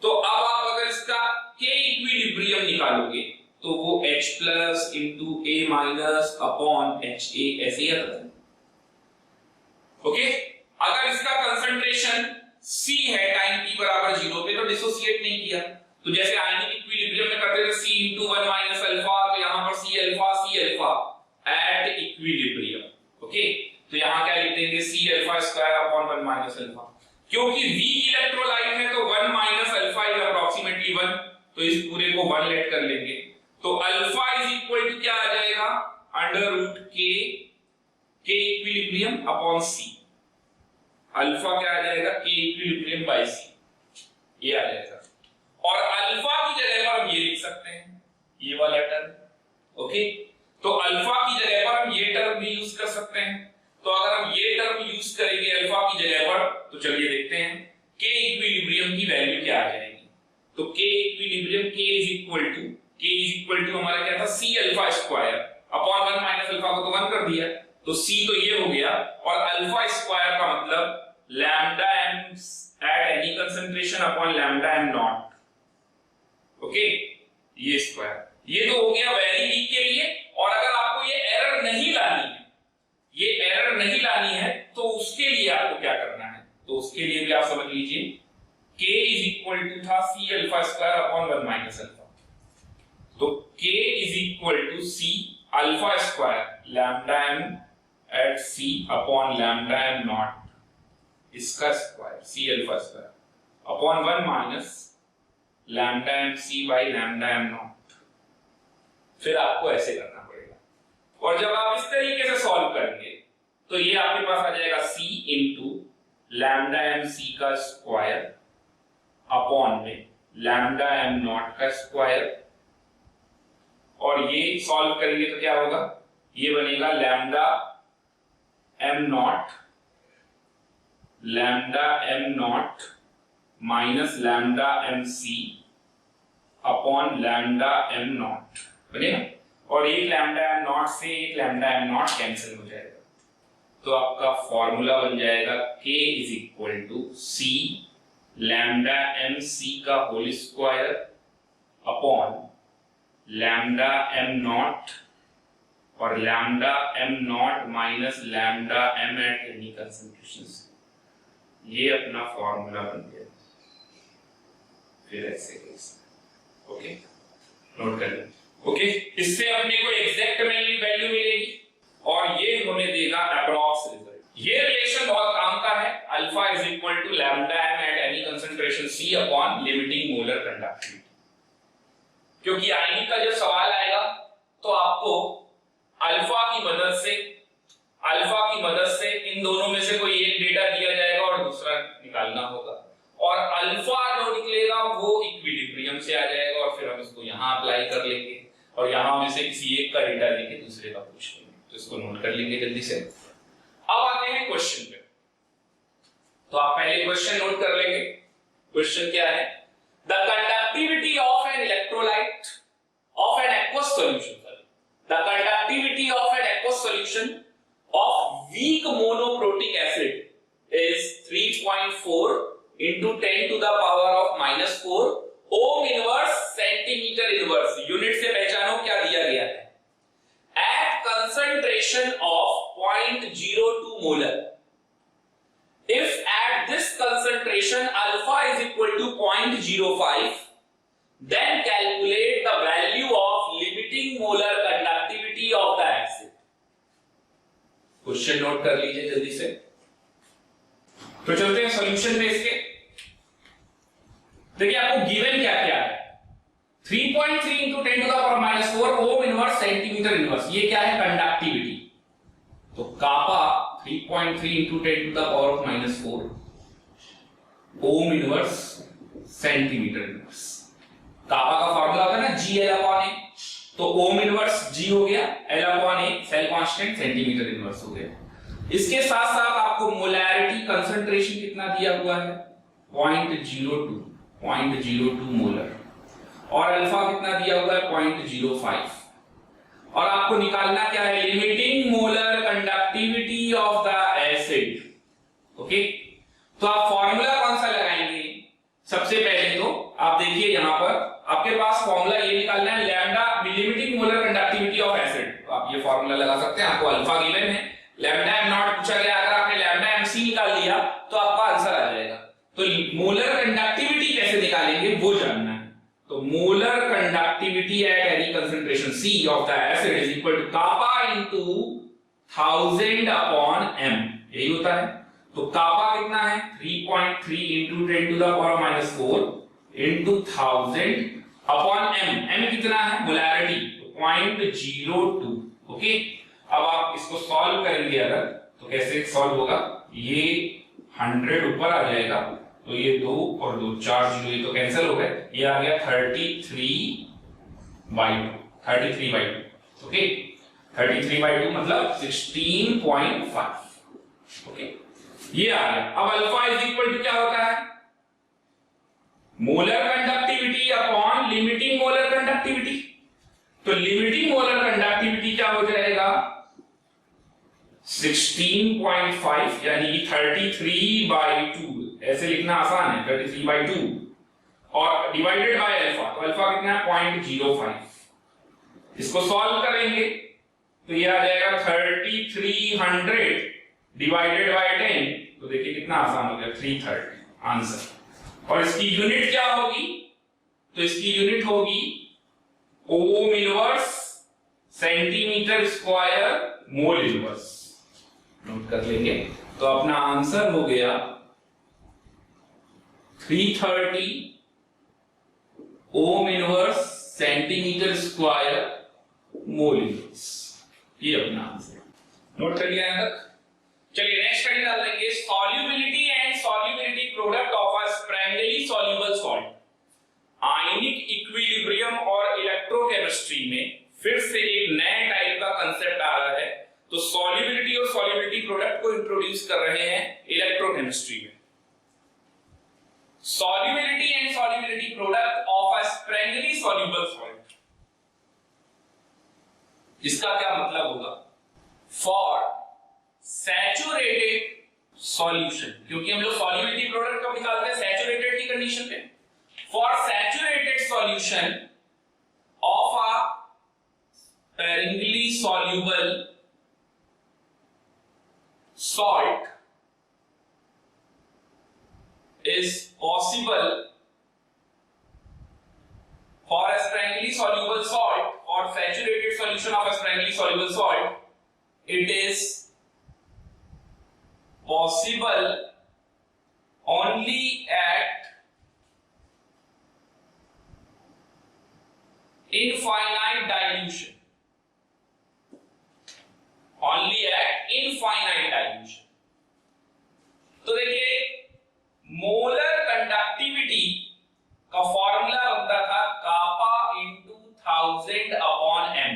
तो अब आप अगर इसका K इक्विलिब्रियम निकालोगे तो वो H+ into A- upon HA ऐसे ही आता है। ओके, अगर इसका कंसंट्रेशन C है टाइम t बराबर 0 पे तो डिसोसिएट नहीं किया, तो जैसे आयनिक इक्विलिब्रियम में करते थे C इंटू 1 माइनस अल्फा, तो यहां पर C alpha at equilibrium. Okay, तो यहां क्या लिख देंगे C alpha square upon 1 minus alpha. क्योंकि वीक इलेक्ट्रोलाइट है तो 1 माइनस अल्फा इज अप्रोक्सीमेटली 1, तो इस पूरे को 1 लेट कर लेंगे। तो अल्फा इज इक्वल टू क्या आ जाएगा, अंडर रूट के इक्विलिब्रियम अपॉन C। अल्फा क्या आ जाएगा, K इक्विलिब्रियम बाय C, ये आ जाएगा। और अल्फा की जगह पर हम ये लिख सकते हैं, ये वाला टर्म। ओके, तो अल्फा की जगह पर हम ये टर्म भी यूज कर सकते हैं। तो अगर हम ये टर्म यूज करेंगे अल्फा की जगह पर, तो चलिए देखते हैं K इक्विलिब्रियम की वैल्यू क्या आ जाएगी। तो K equilibrium K is equal to हमारा क्या था, C alpha square upon 1 minus alpha को तो 1 कर दिया, तो C तो ये हो गया, और अल्फा स्क्वायर का मतलब lambda m at any concentration upon lambda m not. Okay, ये स्क्वायर, ये तो हो गया वेरी वीक के लिए। और अगर आपको ये एरर नहीं लानी है, तो उसके लिए आपको क्या करना है, तो उसके लिए भी आप समझ लीजिए K इज इक्वल टू था C alpha square upon 1 minus alpha. तो K is equal to C alpha square lambda m at C upon lambda m naught, इसका square C alpha square upon 1 minus lambda m C by lambda m naught. फिर आपको ऐसे करना पड़ेगा, और जब आप इस तरीके से सॉल्व करेंगे तो ये आपके पास आ जाएगा C into lambda m C का स्क्वायर अपॉन में लैम्डा m नॉट का स्क्वायर, और ये सॉल्व करेंगे तो क्या होगा, ये बनेगा lambda m nought minus lambda M c upon lambda M nought बनेगा, और एक लैम्डा एम नॉट से एक लैम्डा एम नॉट कैंसिल हो जाएगा, तो आपका फॉर्मूला बन जाएगा K is equal to C lambda M C का whole square upon lambda M naught और lambda M naught minus lambda M at any concentration. ये अपना फॉर्मूला बन गया। फिर ऐसे ओके नोट कर लें। ओके, इससे अपने को एग्जैक्ट वैल्यू मिलेगी और ये हमें देगा अप्रॉक्स रिजल्ट। ये रिलेशन बहुत काम का है, alpha is equal to lambda M at any concentration c upon limiting molar conductivity. क्योंकि आईनी का जब सवाल आएगा तो आपको अल्फा की मदद से इन दोनों में से कोई एक डेटा दिया जाएगा और दूसरा निकालना होगा, और अल्फा जो निकलेगा वो इक्विलिब्रियम से आ जाएगा और फिर हम इसको यहाँ अप्लाई कर लेंगे और यहाँ में से किसी एक का डेटा लेके दूसरे का पूछ लेंगे। तो इसको नोट कर लेंगे जल्दी से। अब आते हैं क्वेश्चन पे। तो आप पहले क्वेश्चन नोट कर लेंगे। क्वेश्चन क्या है? The conductivity of an electrolyte of an aqueous solution, the conductivity of an aqueous solution of weak monoprotic acid is 3.4 into 10 to the power of minus 4 ohm inverse centimeter inverse। Unit से पहचानो क्या दिया गया है। At concentration of 0.02 molar, if at this concentration alpha is equal to 0.05, then calculate the value of limiting molar conductivity of the acid। Question note कर लीजिए जल्दी से। तो चलते हैं सॉल्यूशन में इसके। देखिए आपको गिवन क्या क्या है, 3.3 into 10 to the power minus 4 ohm inverse centimetre inverse. ये क्या है? कंडक्टिविटी। तो kappa 3.3 into 10 to the power of minus 4 ohm inverse centimetre inverse. Kappa का फार्मूला होता है ना G L अपॉन A, तो ओम इनवर्स G हो गया, L upon A cell constant centimetre inverse हो गया। इसके साथ साथ आपको मोलैरिटी कंसंट्रेशन कितना दिया हुआ है? 0.02 मोलर, और अल्फा कितना दिया हुआ है? 0.05। और आपको निकालना क्या है? Limiting molar conductivity of the acid. Okay, तो आप फॉर्मूला कौन सा लगाएंगे? सबसे पहले तो आप देखिए यहां पर आपके पास फॉर्मूला ये निकालना है lambda limiting molar conductivity of acid. तो आप ये फॉर्मूला लगा सकते हैं। आपको अल्फा गिवन है, लैम्डा एम नॉट पूछा गया, अगर आपने लैम्डा एम सी निकाल लिया तो आपका आंसर आ जाएगा। तो मोलर कंडक्टिविटी कैसे निकालेंगे वो जानना है। तो molar conductivity at any concentration c of the acid is equal to kappa into 1000 upon m, यही होता है। तो कापा कितना है? 3.3 into 10 to the power minus 4 into 1000 upon m कितना है? मोलैरिटी 0.02। ओके, अब आप इसको सॉल्व करेंगे अगर, तो कैसे सॉल्व होगा? ये 100 ऊपर आ जाएगा, तो ये 2 और 2 4 0, ये तो कैंसिल हो गए। ये आ गया 33/2। ओके, 33/2 मतलब 16.5। ओके, ये आ गया। अब अल्फा इज इक्वल टू क्या होता है? Molar conductivity upon limiting molar conductivity. तो लिमिटिंग मोलर कंडक्टिविटी क्या हो जाएगा? 16.5 यानी 33/2। ऐसे लिखना आसान है, 33/2 और डिवाइडेड बाय अल्फा। तो अल्फा कितना है? 0.05। इसको सॉल्व करेंगे तो ये आ जाएगा 3300 डिवाइडेड बाय 10। तो देखिए कितना आसान हो गया, 330 आंसर। और इसकी यूनिट क्या होगी? तो इसकी यूनिट होगी ओम inverse centimetre square mole inverse. Note कर लेंगे। तो अपना आंसर हो गया 330 ओम inverse centimetre square mole inverse. ये अपना आंसर नोट कर लिया यहां तक। चलिए नेक्स्ट स्टडी डाल देंगे, solubility and solubility product of a sparingly soluble salt. Ionic equilibrium और इलेक्ट्रोकेमिस्ट्री में फिर से एक नए टाइप का कंसेप्ट आ रहा है। तो सॉल्युबिलिटी और सॉल्युबिलिटी प्रोडक्ट को इंट्रोड्यूस कर रहे हैं इलेक्ट्रोकेमिस्ट्री में। solubility and solubility product of a sprangly soluble salt। इसका क्या मतलब होगा? For saturated solution, क्योंकि हम लोग solubility product कब निकालते हैं? Saturated की कंडीशन पे। For saturated solution of a sparingly soluble salt is possible, for a sparingly soluble salt or saturated solution of a sparingly soluble salt, it is possible only at infinite dilution, only at infinite dilution। तो देखिए molar conductivity का formula बनता था kappa into 1000 upon M.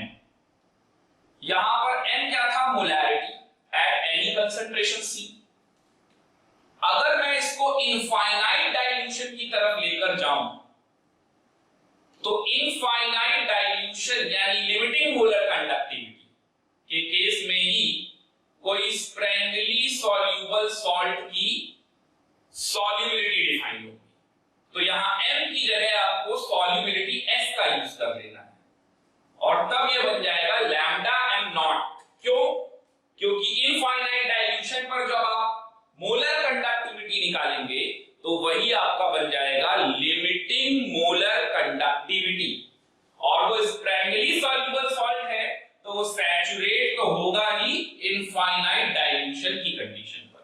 यहां पर m क्या था? Molarity at any concentration c. अगर मैं इसको इनफाइनाइट डाइल्यूशन की तरफ लेकर जाऊं तो इनफाइनाइट डाइल्यूशन यानी लिमिटिंग मोलर कंडक्टिविटी के केस में ही कोई स्प्रैंगली सॉल्यूबल सॉल्ट की सॉल्युबिलिटी डिफाइन होगी। तो यहां m की जगह आपको सॉल्युबिलिटी s का यूज कर लेना है और तब ये बन जाएगा लैम्डा m नॉट। क्यों? क्योंकि इनफाइनाइट डाइल्यूशन पर जब आप मोलर कंडक्टिविटी निकालेंगे तो वही आपका बन जाएगा लिमिटिंग मोलर कंडक्टिविटी। और वो स्प्रैंगली सॉल्युबल सॉल्ट है तो वो सैचुरेट तो होगा ही इनफाइनाइट डाइल्यूशन की कंडीशन पर।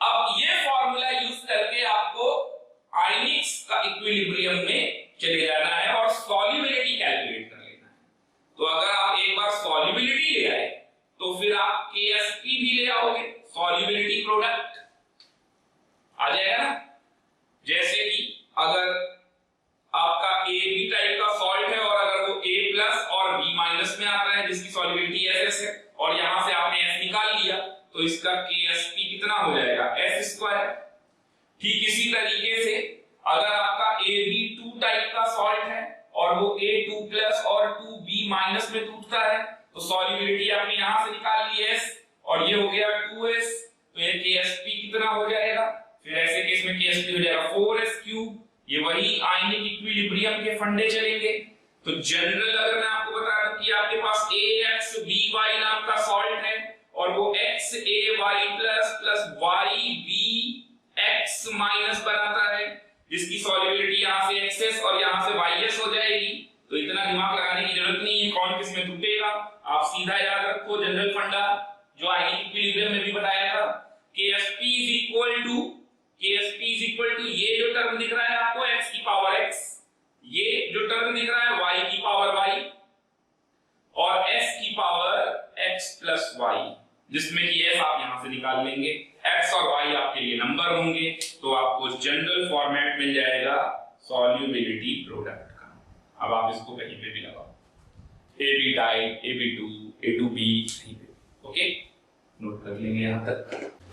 अब ये फॉर्मूला यूज करके आपको आयनिक्स का इक्विलिब्रियम में चले जाना है और सॉल्युबिलिटी कैलकुलेट कर लेना है। तो अगर आप एक बार सॉल्युबिलिटी ले आए तो फिर आप KSP भी ले आओगे, सॉल्युबिलिटी प्रोडक्ट आ जाएगा ना। जैसे कि अगर आपका AB टाइप का सॉल्ट है और अगर वो A+ और B- में आता है जिसकी सॉल्युबिलिटी SS है और यहां से आपने S निकाल लिया तो इसका KSP कितना हो जाएगा? S²। ठीक इसी तरीके से अगर आपका AB2 टाइप का सॉल्ट है और वो A2+ और 2B- में टूटता है तो सॉल्युबिलिटी आपने यहां से निकाल ली S और ये हो गया 2S, तो ये KSP कितना हो जाएगा? फिर ऐसे केस में KSP हो जाएगा 4S³। ये वही आयनिक इक्विलिब्रियम के फंडे चलेंगे। तो जनरल अगर मैं आपको बता दूं कि आपके पास AXBY नाम का सॉल्ट है और वो XAY+ प्लस YBX- बनाता है जिसकी सॉल्युबिलिटी यहां से XS और यहां से YS हो जाएगी। तो इतना दिमाग लगाने की जरूरत नहीं है कौन किस में टूटेगा, आप सीधा याद रखो जनरल फंडा जो आयनिक इक्विलिब्रियम में भी बताया था। KSP इज इक्वल टू ये जो टर्म दिख रहा है आपको x की पावर x, ये जो टर्म दिख रहा है y की पावर y और s की पावर x प्लस y, जिसमें कि s आप यहां से निकाल लेंगे, x और y आपके लिए नंबर होंगे। तो आपको जनरल फॉर्मेट मिल जाएगा सॉल्युबिलिटी प्रोडक्ट का। अब आप इसको कहीं पे भी लगाओ, AB टाइप, AB2, A2B कहीं पे, ओके, नोट कर लेंगे यहां तक।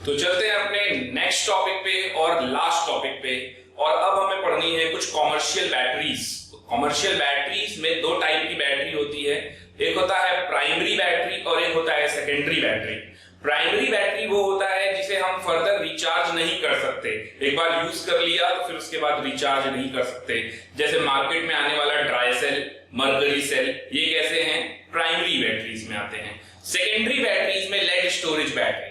तो चलते हैं अपने नेक्स्ट टॉपिक पे और लास्ट टॉपिक पे। और अब हमें पढ़नी है कुछ कॉमर्शियल बैटरीज। कॉमर्शियल बैटरीज में दो टाइप की बैटरी होती है, एक होता है प्राइमरी बैटरी और एक होता है सेकेंडरी बैटरी। प्राइमरी बैटरी वो होता है जिसे हम फर्दर रिचार्ज नहीं कर सकते, एक बार यूज कर लिया तो फिर उसके बाद रिचार्ज नहीं कर सकते। जैसे मार्केट में आने वाला ड्राई सेल, मरकरी सेल, ये कैसे हैं? प्राइमरी बैटरीज में आते हैं। सेकेंडरी बैटरीज में लेड स्टोरेज बैटरी,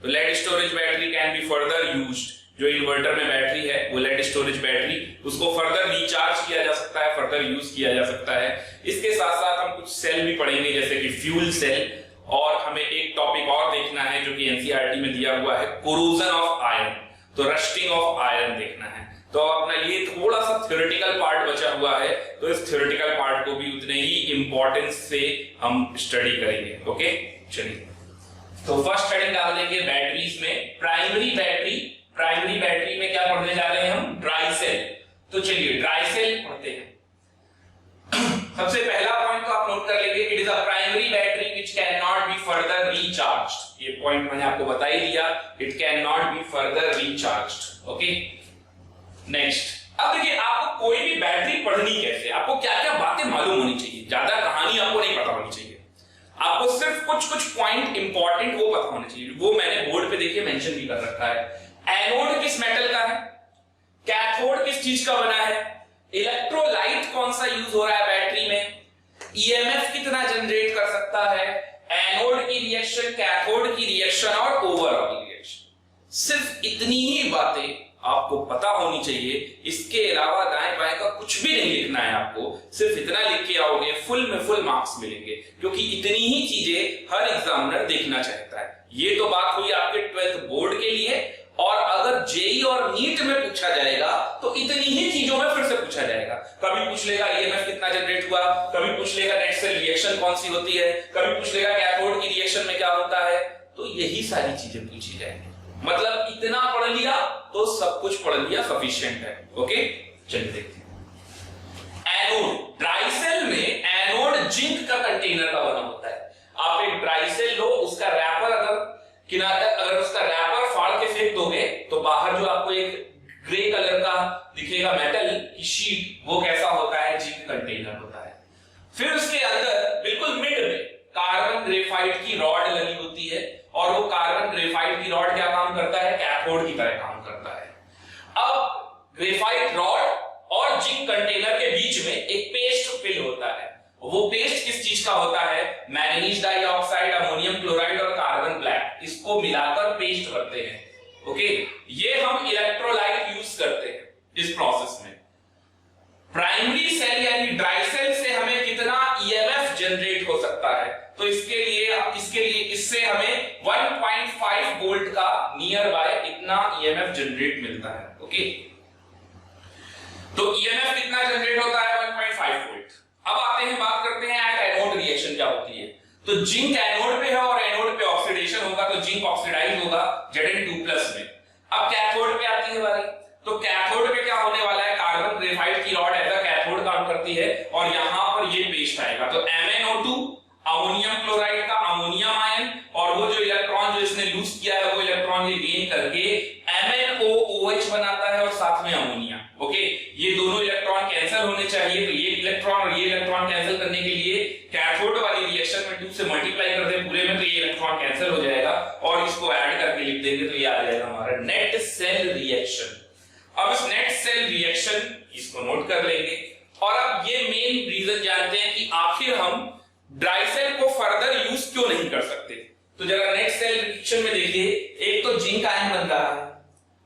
तो lead storage battery can be further used. जो इन्वर्टर में बैटरी है वो लेड स्टोरेज बैटरी, उसको फर्दर रिचार्ज किया जा सकता है, फर्दर यूज किया जा सकता है। इसके साथ साथ हम कुछ सेल भी पढ़ेंगे जैसे कि फ्यूल सेल, और हमें एक टॉपिक और देखना है जो कि एनसीईआरटी में दिया हुआ है, कोरोजन ऑफ आयरन, तो रस्टिंग ऑफ आयरन देखना है। तो अपना ये थोड़ा सा थ्योरेटिकल पार्ट बचा हुआ है, तो इस थ्योरेटिकल पार्ट को भी उतने ही इंपॉर्टेंस से हम स्टडी करेंगे। ओके, चलिए तो फर्स्ट हेडिंग डाल देंगे बैटरीज में प्राइमरी बैटरी। प्राइमरी बैटरी में क्या पढ़ने जा रहे हैं हम? Dry cell. तो चलिए ड्राई सेल पढ़ते हैं। सबसे पहला पॉइंट तो आप नोट कर लेंगे, it is a primary battery which can not be further recharged. ये पॉइंट मैंने आपको बता ही दिया, it can not be further recharged. Okay, next, अब देखिए आपको कोई भी बैटरी पढ़नी कैसे, आपको क्या क्या बातें मालूम होनी चाहिए, ज्यादा कहानी आपको नहीं पता होनी चाहिए, आपको सिर्फ कुछ कुछ पॉइंट इंपॉर्टेंट वो पता होने चाहिए। वो मैंने बोर्ड पे देखिए मेंशन भी कर रखा है। एनोड किस मेटल का है, कैथोड किस चीज का बना है, इलेक्ट्रोलाइट कौन सा यूज हो रहा है बैटरी में, ईएमएफ कितना जनरेट कर सकता है, एनोड की रिएक्शन, कैथोड की रिएक्शन और ओवरऑल रिएक्शन। सिर्फ इतनी ही बातें आपको पता होनी चाहिए, इसके अलावा दाएं बाएं का कुछ भी नहीं लिखना है आपको, सिर्फ इतना लिख के आओगे फुल में फुल मार्क्स मिलेंगे, क्योंकि इतनी ही चीजें हर एग्जामिनर देखना चाहता है। ये तो बात हुई आपके 12th बोर्ड के लिए, और अगर जेई और नीट में पूछा जाएगा तो इतनी ही चीजों में फिर से पूछा जाएगा। कभी पूछ लेगा ईएमएफ कितना जनरेट हुआ, कभी पूछ लेगा नेट सेल रिएक्शन कौन सी होती है, कभी पूछ लेगा कैथोड की रिएक्शन में क्या होता है, तो यही सारी चीजें पूछी जाएंगी। मतलब इतना पढ़ लिया तो सब कुछ पढ़ लिया, सफिशिएंट है। ओके, चलिए देखते हैं। एनोड, ड्राई सेल में एनोड जिंक का कंटेनर का बना होता है। आप एक ड्राई सेल लो, उसका रैपर अगर उसका रैपर फाड़ के फेंक दोगे तो बाहर जो आपको एक ग्रे कलर का दिखेगा मेटल की शीट, वो कैसा होता है, जिंक कंटेनर होता है। फिर उसके अंदर बिल्कुल मिड में कार्बन ग्रेफाइट की रॉड लगी होती है, और वो कार्बन ग्रेफाइट की रॉड क्या काम करता है, कैथोड की तरह काम करता है। अब ग्रेफाइट रॉड और जिंक कंटेनर के बीच में एक पेस्ट फिल होता है। वो पेस्ट किस चीज का होता है, मैंगनीज डाइऑक्साइड, अमोनियम क्लोराइड और कार्बन ब्लैक, इसको मिलाकर पेस्ट करते हैं। ओके, ये हम इलेक्ट्रोलाइट यूज करते हैं इस प्रोसेस में। प्राइमरी सेल यानी ड्राई सेल से हमें कितना ईएमएफ जनरेट हो सकता है, तो इसके लिए इससे हमें 1.5 वोल्ट का नियर बाय इतना ईएमएफ जनरेट मिलता है। ओके, तो ईएमएफ कितना जनरेट होता है, 1.5 वोल्ट। अब आते हैं, बात करते हैं एट एनोड रिएक्शन क्या होती है। तो जिंक एनोड पे है और एनोड पे ऑक्सीडेशन होगा, तो जिंक ऑक्सीडाइज होगा Zn2+ में। अब कैथोड पे आती है बारी, तो कैथोड पे क्या होने वाला है, कार्बन ग्रेफाइट की रॉड एज अ कैथोड काम करती है, और यहां पर ये पेस्ट आएगा, तो MnO2 अमोनियम क्लोराइड का अमोनियम आयन, और वो जो इलेक्ट्रॉन जो इसने लूज किया है वो इलेक्ट्रॉन ये गेन करके MnOOH बनाता है और साथ में अमोनिया। ओके, ये दोनों इलेक्ट्रॉन कैंसिल होने चाहिए, तो ये इलेक्ट्रॉन और ये इलेक्ट्रॉन कैंसिल करने के लिए कैथोड वाली रिएक्शन में 2 से मल्टीप्लाई कर दे पूरे में, तो ये इलेक्ट्रॉन कैंसिल हो जाएगा, और इसको ऐड करके लिख देंगे तो ये आ जाएगा हमारा नेट सेल रिएक्शन। अब इस नेट सेल रिएक्शन इसको नोट कर लेंगे, और अब ये मेन रीजन जानते हैं कि आखिर हम ड्राई सेल को फर्दर यूज क्यों नहीं कर सकते। तो जरा नेट सेल रिएक्शन में देखिए, एक तो जिंक आयन बन रहा है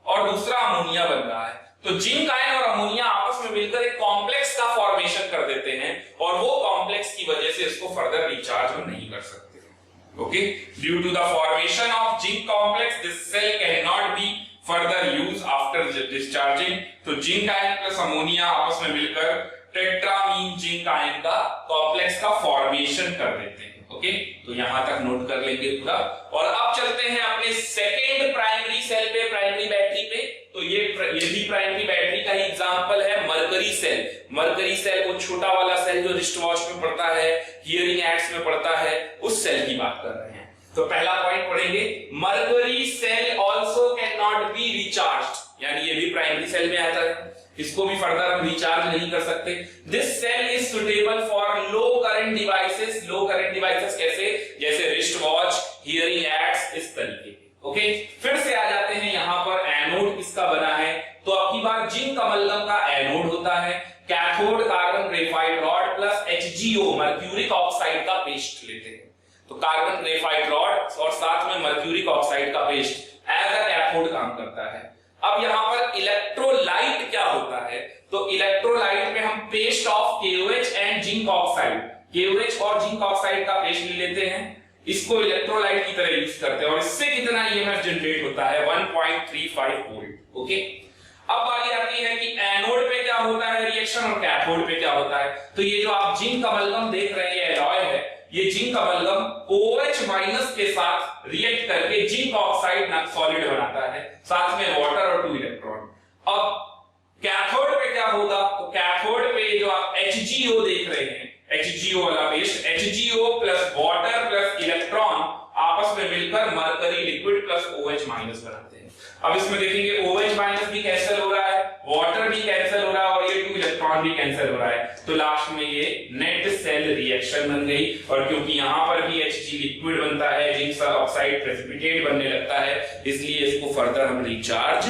और दूसरा अमोनिया बन रहा है। तो जिंक आयन और अमोनिया आपस में मिलकर एक कॉम्प्लेक्स का फॉर्मेशन कर देते हैं, और वो कॉम्प्लेक्स की वजह से इसको फर्दर रिचार्ज हम नहीं कर सकते। Okay, due to the formation of zinc complex this cell can not be further use after discharging. तो जिंक आयन प्लस अमोनिया आपस में मिलकर टेट्रामीन जिंक आयन का कॉम्प्लेक्स का फॉर्मेशन कर देते हैं। ओके, तो यहां तक नोट कर लेंगे पूरा, और अब चलते हैं अपने सेकेंड प्राइमरी सेल पे, प्राइमरी बैटरी पे। तो ये भी प्राइमरी बैटरी का ही एग्जांपल है, मरकरी सेल। मरकरी सेल वो छोटा वाला सेल जो रिस्ट वॉच में पड़ता है, हियरिंग एड्स में पड़ता है, उस सेल की बात कर रहे हैं। तो पहला पॉइंट पढ़ेंगे, mercury cell also can not be recharged, यानी ये भी प्राइमरी सेल में आता है, इसको भी फर्दर हम रिचार्ज नहीं कर सकते। This cell is suitable for low current devices. Low current devices कैसे, जैसे रिस्ट वॉच, हियरिंग एड्स, इस तरीके के। ओके, फिर से आ जाते हैं यहां पर, एनोड किसका बना है, तो अब की बार जिंक अमलगम का एनोड होता है, cathode carbon graphite rod plus HgO mercuric oxide का पेस्ट लेते हैं। तो कार्बन ग्रेफाइट रॉड और साथ में मर्क्यूरिक ऑक्साइड का पेस्ट एज अ कैथोड काम करता है। अब यहां पर इलेक्ट्रोलाइट क्या होता है, तो इलेक्ट्रोलाइट में हम paste of KOH and zinc oxide, KOH और जिंक ऑक्साइड का पेस्ट ले लेते हैं, इसको इलेक्ट्रोलाइट की तरह यूज करते हैं, और इससे कितना ईएमएफ जनरेट होता है, 1.35 वोल्ट। ओके, अब बारी आती है कि एनोड पे क्या होता है रिएक्शन और कैथोड पे क्या होता है। तो ये जो आप जिंक अमलगम देख रहे हैं, एलॉय है, ये जिंक अमलगम OH- के साथ रिएक्ट करके जिंक ऑक्साइड सॉलिड बनाता है, साथ में वाटर और 2 इलेक्ट्रॉन। अब कैथोड पे क्या होगा, तो कैथोड पे जो आप HgO देख रहे हैं, HgO वाला paste, HgO plus water plus electron आपस में मिलकर मरकरी लिक्विड प्लस OH- बनाते हैं। अब इसमें देखेंगे OH- भी कैंसिल हो रहा है, वाटर कैंसिल हो रहा है और ये 2 इलेक्ट्रॉन भी कैंसिल हो रहा है, तो लास्ट में ये नेट सेल रिएक्शन बन गई। और क्योंकि यहाँ पर भी Hg लिक्विड बनता है, जिंक ऑक्साइड प्रेसिपिटेट बनने लगता है, इसलिए इसको फर्दर हम रिचार्ज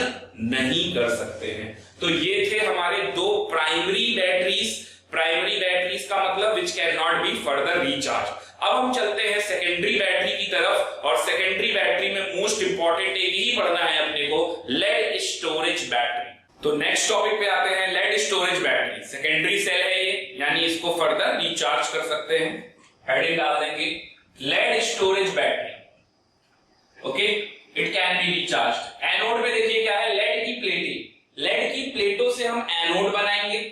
नहीं कर सकते हैं। तो ये थे हमारे दो प्राइमरी बैटरीज का मतलब which can not be further recharge. अब हम चलते हैं सेकेंडरी बैटरी की तरफ, और सेकेंडरी बैटरी में मोस्ट इंपॉर्टेंट एक ही पढ़ना है अपने को, लेड स्टोरेज बैटरी। तो नेक्स्ट टॉपिक पे आते हैं, lead storage battery. Secondary cell है ये, यानी इसको फर्दर रिचार्ज कर सकते हैं। हेडिंग डाल देंगे lead storage battery. Okay, it can be recharge. Anode में देखिए क्या है, लेड की प्लेटें, लेड की प्लेटों से हम एनोड बनाएंगे,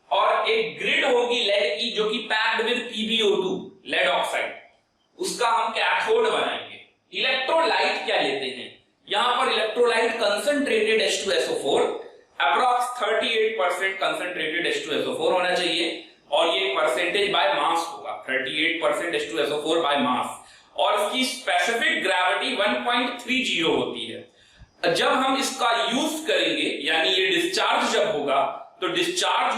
और एक ग्रिड होगी लेड की जो कि packed with PbO2 lead oxide, उसका हम कैथोड बनाएंगे। इलेक्ट्रोलाइट क्या लेते हैं, यहां पर electrolyte concentrated H2SO4, approx 38% concentrated H2SO4 होना चाहिए, और ये परसेंटेज बाय मास होगा, 38% H2SO4 बाय मास, और इसकी स्पेसिफिक ग्रेविटी 1.30 होती है। जब हम इसका यूज करेंगे, यानी ये डिस्चार्ज जब होगा, तो डिस्चार्ज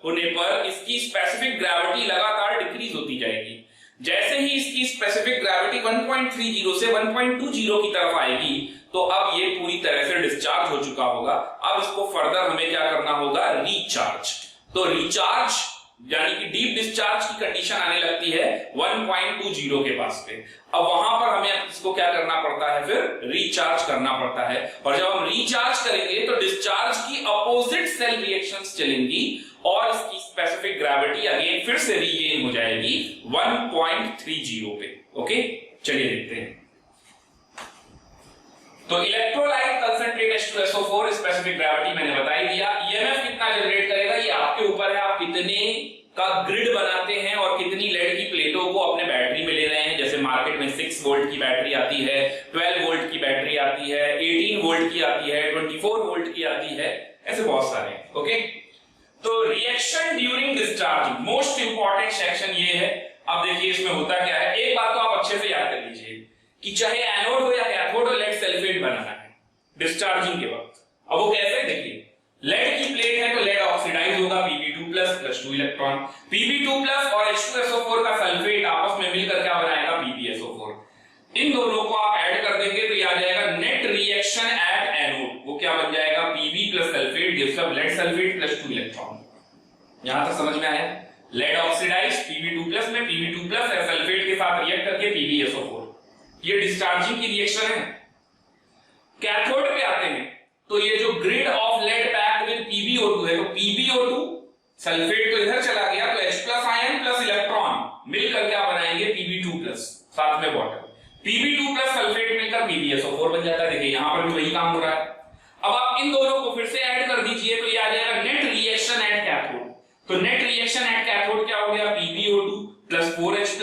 होने पर इसकी स्पेसिफिक ग्रेविटी लगातार डिक्रीज होती जाएगी। जैसे ही इसकी स्पेसिफिक ग्रेविटी 1.30 से 1.20 की तरफ आएगी, तो अब ये पूरी तरह से डिस्चार्ज हो चुका होगा। अब इसको फर्दर हमें क्या करना होगा, रिचार्ज। तो रिचार्ज यानी कि डीप डिस्चार्ज की कंडीशन आने लगती है 1.20 के पास पे। अब वहां पर हमें इसको क्या करना पड़ता है, फिर रिचार्ज करना पड़ता है। और जब हम रिचार्ज करेंगे तो डिस्चार्ज की अपोजिट सेल रिएक्शंस चलेंगी, और इसकी स्पेसिफिक ग्रेविटी अगेन फिर से रीगेन हो जाएगी 1.30 पे। ओके, चलिए देखते हैं। तो electrolyte concentrate H2SO4, specific gravity मैंने बता ही दिया। ईएमएफ कितना जनरेट करेगा ये आपके ऊपर है, आप कितने का ग्रिड बनाते हैं और कितनी लेड की प्लेटों को अपने बैटरी में ले रहे हैं। जैसे मार्केट में 6 वोल्ट की बैटरी आती है, 12 वोल्ट की बैटरी आती है, 18 वोल्ट की आती है, 24 वोल्ट की आती है, ऐसे बहुत सारे। ओके, तो reaction during discharging, most important section ये है। अब देखिए इसमें होता क्या है, एक बात तो आप अच्छे से याद कर लीजिए कि चाहे एनोड हो या कैथोड हो, लेड सल्फेट बनाना है डिस्चार्जिंग के वक्त। अब वो कैसे, देखिए लेड की प्लेट है तो लेड ऑक्सीडाइज होगा, Pb2 plus 2 electron, Pb2 plus और H2SO4 का सल्फेट आपस में मिलकर क्या बनाएगा, PbSO4। इन दोनों को आप ऐड कर देंगे तो ये आ जाएगा नेट रिएक्शन एट एनोड। वो क्या बन जाएगा, Pb plus sulphate gives up lead sulphate plus 2 electron. यहां तक समझ में आया, लेड ऑक्सीडाइज Pb2 प्लस में Pb2 प्लस सल्फेट के साथ रिएक्ट करके PbSO4, ये डिस्चार्जिंग की रिएक्शन है। कैथोड पे आते हैं तो ये जो grid of lead packed with PbO2 है, तो PbO2 सल्फेट तो इधर चला गया, तो H plus ion plus electron मिलकर क्या बनाएंगे, Pb2 प्लस, साथ में वाटर, Pb2 प्लस सल्फेट मिलकर PbSO4 बन जाता है। देखिए यहां पर भी वही काम हो रहा है। अब आप इन दोनों को फिर से ऐड कर दीजिए तो ये आ जाएगा नेट रिएक्शन एट कैथोड। तो नेट रिएक्शन एट कैथोड क्या हो गया, PbO2 plus 4H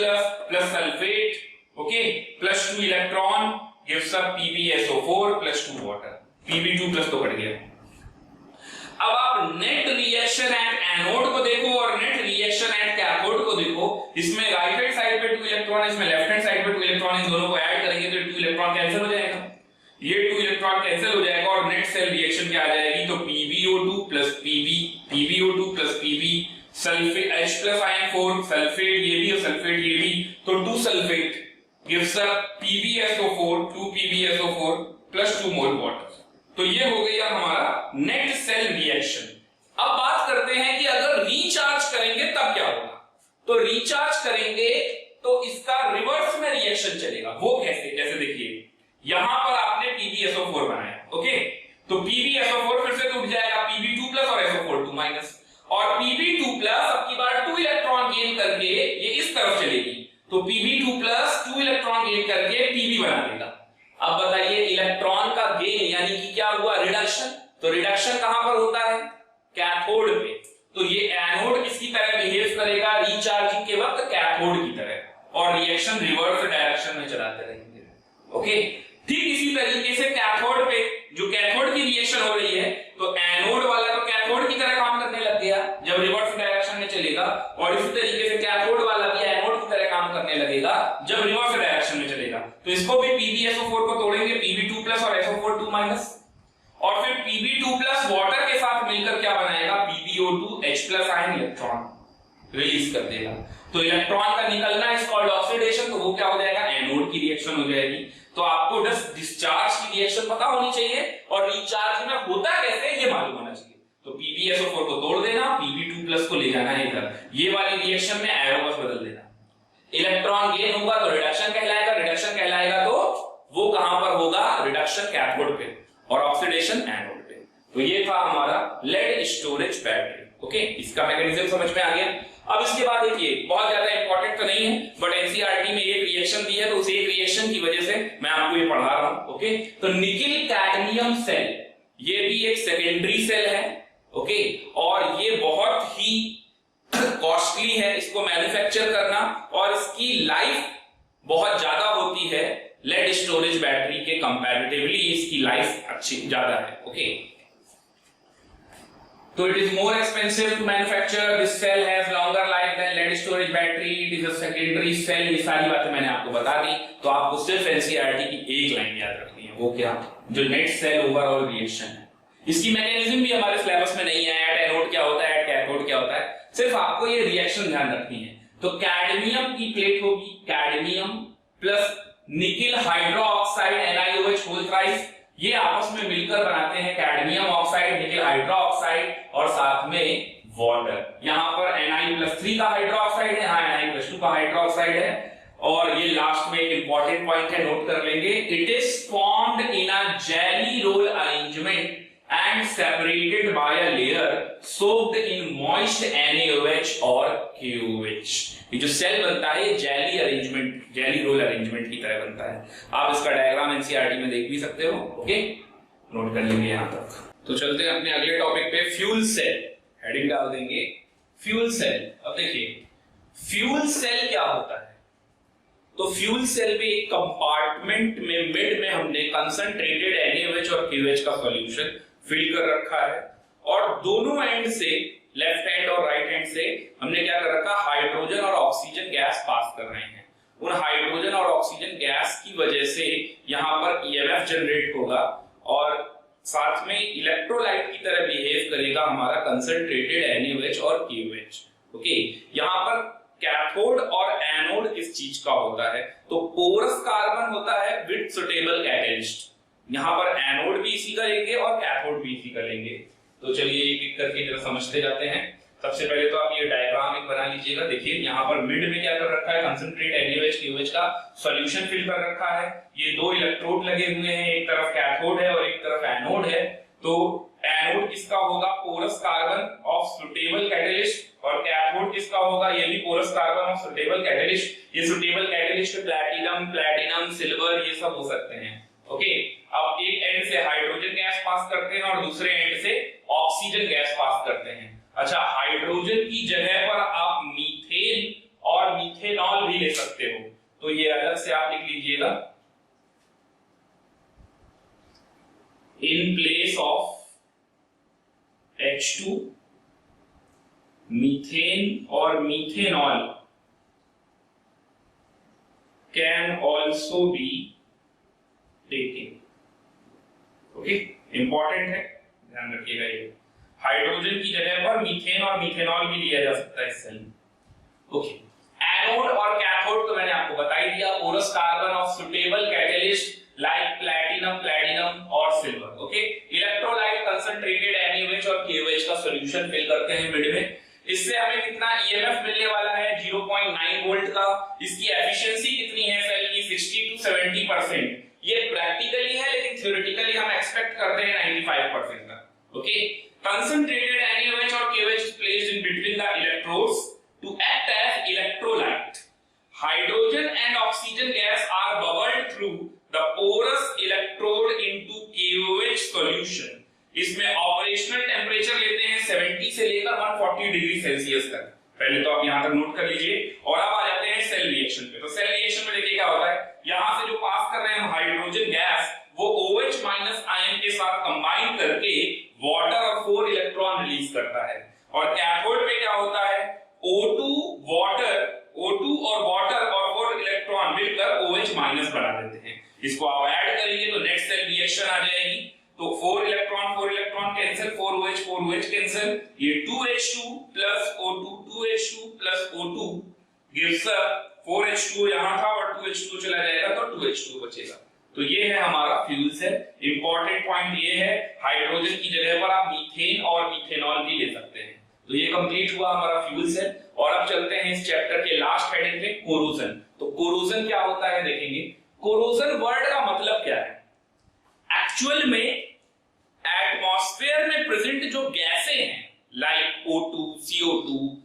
plus sulphate, okay, plus 2 electron gives up PbSO4 plus 2 water, Pb2 plus तो कट गया। अब आप नेट रिएक्शन एट एनोड को देखो और नेट रिएक्शन एट कैथोड को देखो। इसमें राइट हैंड साइड पे 2 इलेक्ट्रॉन, इसमें लेफ्ट हैंड साइड पे 2 इलेक्ट्रॉन, इन दोनों को ऐड करेंगे तो 2 इलेक्ट्रॉन कैंसिल हो जाएगा, ये 2 इलेक्ट्रॉन कैंसिल हो जाएगा और नेट सेल रिएक्शन क्या आ जाएगी, तो PbO2 plus PbO2 plus Pb, sulphate H plus ion 4, sulphate ये भी और सल्फेट ये भी, तो 2 sulphate gives up PbSO4, 2 PbSO4 plus 2 मोल वाटर। तो ये हो गया हमारा नेट सेल रिएक्शन। अब बात करते हैं कि अगर रिचार्ज करेंगे तब क्या होगा। तो रिचार्ज करेंगे तो इसका रिवर्स में रिएक्शन चलेगा। वो कैसे, जैसे देखिए यहां पर आपने PbSO4 बनाया, ओके, तो PbSO4 फिर से टूट जाएगा, Pb2 प्लस और SO4 2 माइनस, और Pb2 प्लस अब की बार 2 इलेक्ट्रॉन गेन करके ये इस तरफ चलेगी, तो Pb2 प्लस 2 इलेक्ट्रॉन गेन करके Pb बना देगा। अब बताइए इलेक्ट्रॉन का गेन यानी कि क्या हुआ, रिडक्शन। तो रिडक्शन कहां पर होता है, कैथोड पे। तो ये एनोड किसकी तरह बिहेव करेगा रिचार्जिंग के वक्त, कैथोड की तरह, और रिएक्शन रिवर्स डायरेक्शन में चलाते रहेंगे। ओके, ठीक इसी तरीके से कैथोड पे जो कैथोड की रिएक्शन हो रही है, तो एनोड वाला तो कैथोड की तरह काम करने लग गया जब रिवर्स डायरेक्शन में चलेगा, और इसी तरीके से कैथोड वाला भी एनोड की तरह काम करने लगेगा जब रिवर्स डायरेक्शन में चलेगा। तो इसको भी PbSO4 को तोड़ेंगे, Pb2 प्लस और SO4 2 माइनस, और फिर Pb2 प्लस वाटर के साथ मिलकर क्या बनाएगा, PbO2 H plus ion electron release कर देगा। तो इलेक्ट्रॉन का निकलना इज कॉल्ड ऑक्सीडेशन, तो वो क्या हो जाएगा, एनोड की रिएक्शन हो जाएगी। तो आपको जस्ट डिस्चार्ज की रिएक्शन पता होनी चाहिए और रिचार्ज में होता कैसे ये मालूम होना चाहिए। तो PbSO4 को तोड़ देना, Pb2 प्लस को ले जाना है इधर, ये वाली रिएक्शन में एरोबस बदल देना। इलेक्ट्रॉन गेन होगा तो रिडक्शन कहलाएगा, रिडक्शन कहलाएगा तो वो कहां पर होगा, रिडक्शन कैथोड पे और ऑक्सीडेशन एनोड पे। तो ये था हमारा लेड स्टोरेज बैटरी। ओके, इसका मैकेनिज्म समझ में आ गया। अब इसके बाद देखिए, बहुत ज्यादा इंपॉर्टेंट तो नहीं है बट एनसीईआरटी में एक रिएक्शन दी है तो उस एक रिएक्शन की वजह से मैं आपको ये पढ़ा रहा हूं। ओके, तो निकिल कैडमियम सेल ये भी एक सेकेंडरी सेल है। ओके, और ये बहुत ही कॉस्टली है इसको मैन्युफैक्चर करना और इसकी लाइफ बहुत ज्यादा होती है लेड स्टोरेज बैटरी के कंपैरेटिवली, इसकी लाइफ अच्छी ज्यादा है। ओके, तो it is more expensive to manufacture, this cell has longer life than lead storage battery, it is a secondary cell. ये सारी बातें मैंने आपको बता दी। तो आपको सिर्फ एनसीईआरटी की एक लाइन याद रखनी है, वो क्या, जो नेट सेल ओवरऑल रिएक्शन है। इसकी मैकेनिज्म भी हमारे सिलेबस में नहीं है, एट एनोड क्या होता है, एट कैथोड क्या होता है, सिर्फ आपको ये रिएक्शन ध्यान रखनी है। तो कैडमियम की प्लेट होगी, cadmium plus nickel hydroxide NiOH whole thrice, ये आपस में मिलकर बनाते हैं कैडमियम ऑक्साइड, निकिल हाइड्रोक्साइड और साथ में वाटर। यहां पर Na+3 का हाइड्रोक्साइड है, यहाँ Na+2 का हाइड्रोक्साइड है। और ये लास्ट में एक इंपॉर्टेंट पॉइंट है, नोट कर लेंगे, it is formed in a jelly roll arrangement and separated by a layer soaked in moist NaOH और KOH। ये जो सेल बनता है jelly arrangement, jelly roll arrangement की तरह बनता है। आप इसका डायग्राम एनसीईआरटी में देख भी सकते हो। ओके, नोट कर लेंगे यहां तक। तो चलते हैं अपने अगले टॉपिक पे, फ्यूल सेल। हेडिंग डाल देंगे फ्यूल सेल। अब देखिए फ्यूल सेल क्या होता है। तो फ्यूल सेल में एक कंपार्टमेंट में मिड में हमने कंसंट्रेटेड NaOH और KOH का सॉल्यूशन फिल कर रखा है और दोनों एंड से, लेफ्ट हैंड और राइट हैंड से, हमने क्या कर रखा, हाइड्रोजन और ऑक्सीजन गैस पास कर रहे हैं। उन हाइड्रोजन और ऑक्सीजन गैस की वजह से यहां पर EMF जनरेट होगा और साथ में इलेक्ट्रोलाइट की तरह बिहेव करेगा हमारा कंसंट्रेटेड NaOH और KOH। ओके, यहां पर कैथोड और एनोड किस चीज का होता है, तो पोरस कार्बन होता है विद सुटेबल कैटलिस्ट। यहां पर एनोड भी इसी का लेंगे और कैथोड भी इसी का लेंगे। तो चलिए एक एक करके जरा समझते जाते हैं। सबसे पहले तो आप ये डायग्राम एक बना लीजिएगा। देखिए यहाँ पर मिड में क्या कर रखा है, कंसंट्रेट NaOH KOH का सॉल्यूशन फिल कर रखा है। ये दो इलेक्ट्रोड लगे हुए हैं, एक तरफ कैथोड है और एक तरफ एनोड है। तो एनोड किसका होगा, porous carbon of suitable catalyst, और कैथोड किसका होगा, ये भी porous carbon of suitable catalyst. ये सुटेबल कैटलिस्ट प्लैटिनम, सिल्वर ये सब हो सकते हैं। ओके, अब एक एंड से हाइड्रोजन गैस पास करते हैं और दूसरे एंड से ऑक्सीजन गैस पास करते हैं। अच्छा, हाइड्रोजन की जगह पर आप मीथेन और मीथेनॉल भी ले सकते हो, तो ये अलग से आप लिख लीजिएगा, in place of H2 methane और methanol can also be taking. Okay, important है, ध्यान रखिएगा। ये हाइड्रोजन की जगह पर मीथेन और मीथेनॉल भी लिया जा सकता है इस सेल में। ओके, एनोड और कैथोड तो मैंने आपको बता ही दिया, porous carbon of suitable catalyst like platinum और silver. Okay, electrolyte concentrated NaOH और KOH का सॉल्यूशन फिल करते हैं मिड में। इससे हमें कितना EMF मिलने वाला है, 0.9 वोल्ट का। इसकी एफिशिएंसी कितनी है सेल की, 60 to 70%। ये प्रैक्टिकली है लेकिन थ्योरेटिकली हम एक्सपेक्ट करते हैं 95% का। ओके, कंसंट्रेटेड NaOH और KOH is placed in between the electrodes to act as electrolyte. Hydrogen and oxygen gas are bubbled through the porous electrode into KOH solution. इसमें operational temperature लेते हैं 70 से लेकर 140 डिग्री सेल्सियस तक। पहले तो आप यहां तक नोट कर लीजिए और अब आ जाते हैं सेल रिएक्शन पे। तो सेल रिएक्शन में देखिए क्या होता है, यहां से जो पास कर रहे हैं हम हाइड्रोजन गैस, वो OH माइनस आयन के साथ कंबाइन करके वाटर और 4 इलेक्ट्रॉन रिलीज करता है। और कैथोड पे क्या होता है, O2 और वाटर और 4 इलेक्ट्रॉन मिलकर OH माइनस बना देते हैं। इसको आप ऐड करेंगे तो नेक्स्ट सेल रिएक्शन आ जाएगी। तो 4 इलेक्ट्रॉन कैंसिल, 4OH कैंसिल, ये 2H2 plus O2, 2H2 plus O2 gives up 4H2 यहां था और 2H2 चला जाएगा तो 2H2 बचेगा। तो ये है हमारा फ्यूल सेल। इंपॉर्टेंट पॉइंट ये है, हाइड्रोजन की जगह पर आप मीथेन और मीथेनॉल भी ले सकते हैं। तो ये कंप्लीट हुआ हमारा फ्यूल सेल। और अब चलते हैं इस चैप्टर के लास्ट हेडिंग पे, कोरोजन। तो कोरोजन क्या होता है देखेंगे। कोरोजन वर्ड का मतलब क्या है? एक्चुअल में एटमॉस्फेयर में प्रेजेंट जो गैसें हैं लाइक O2, CO2,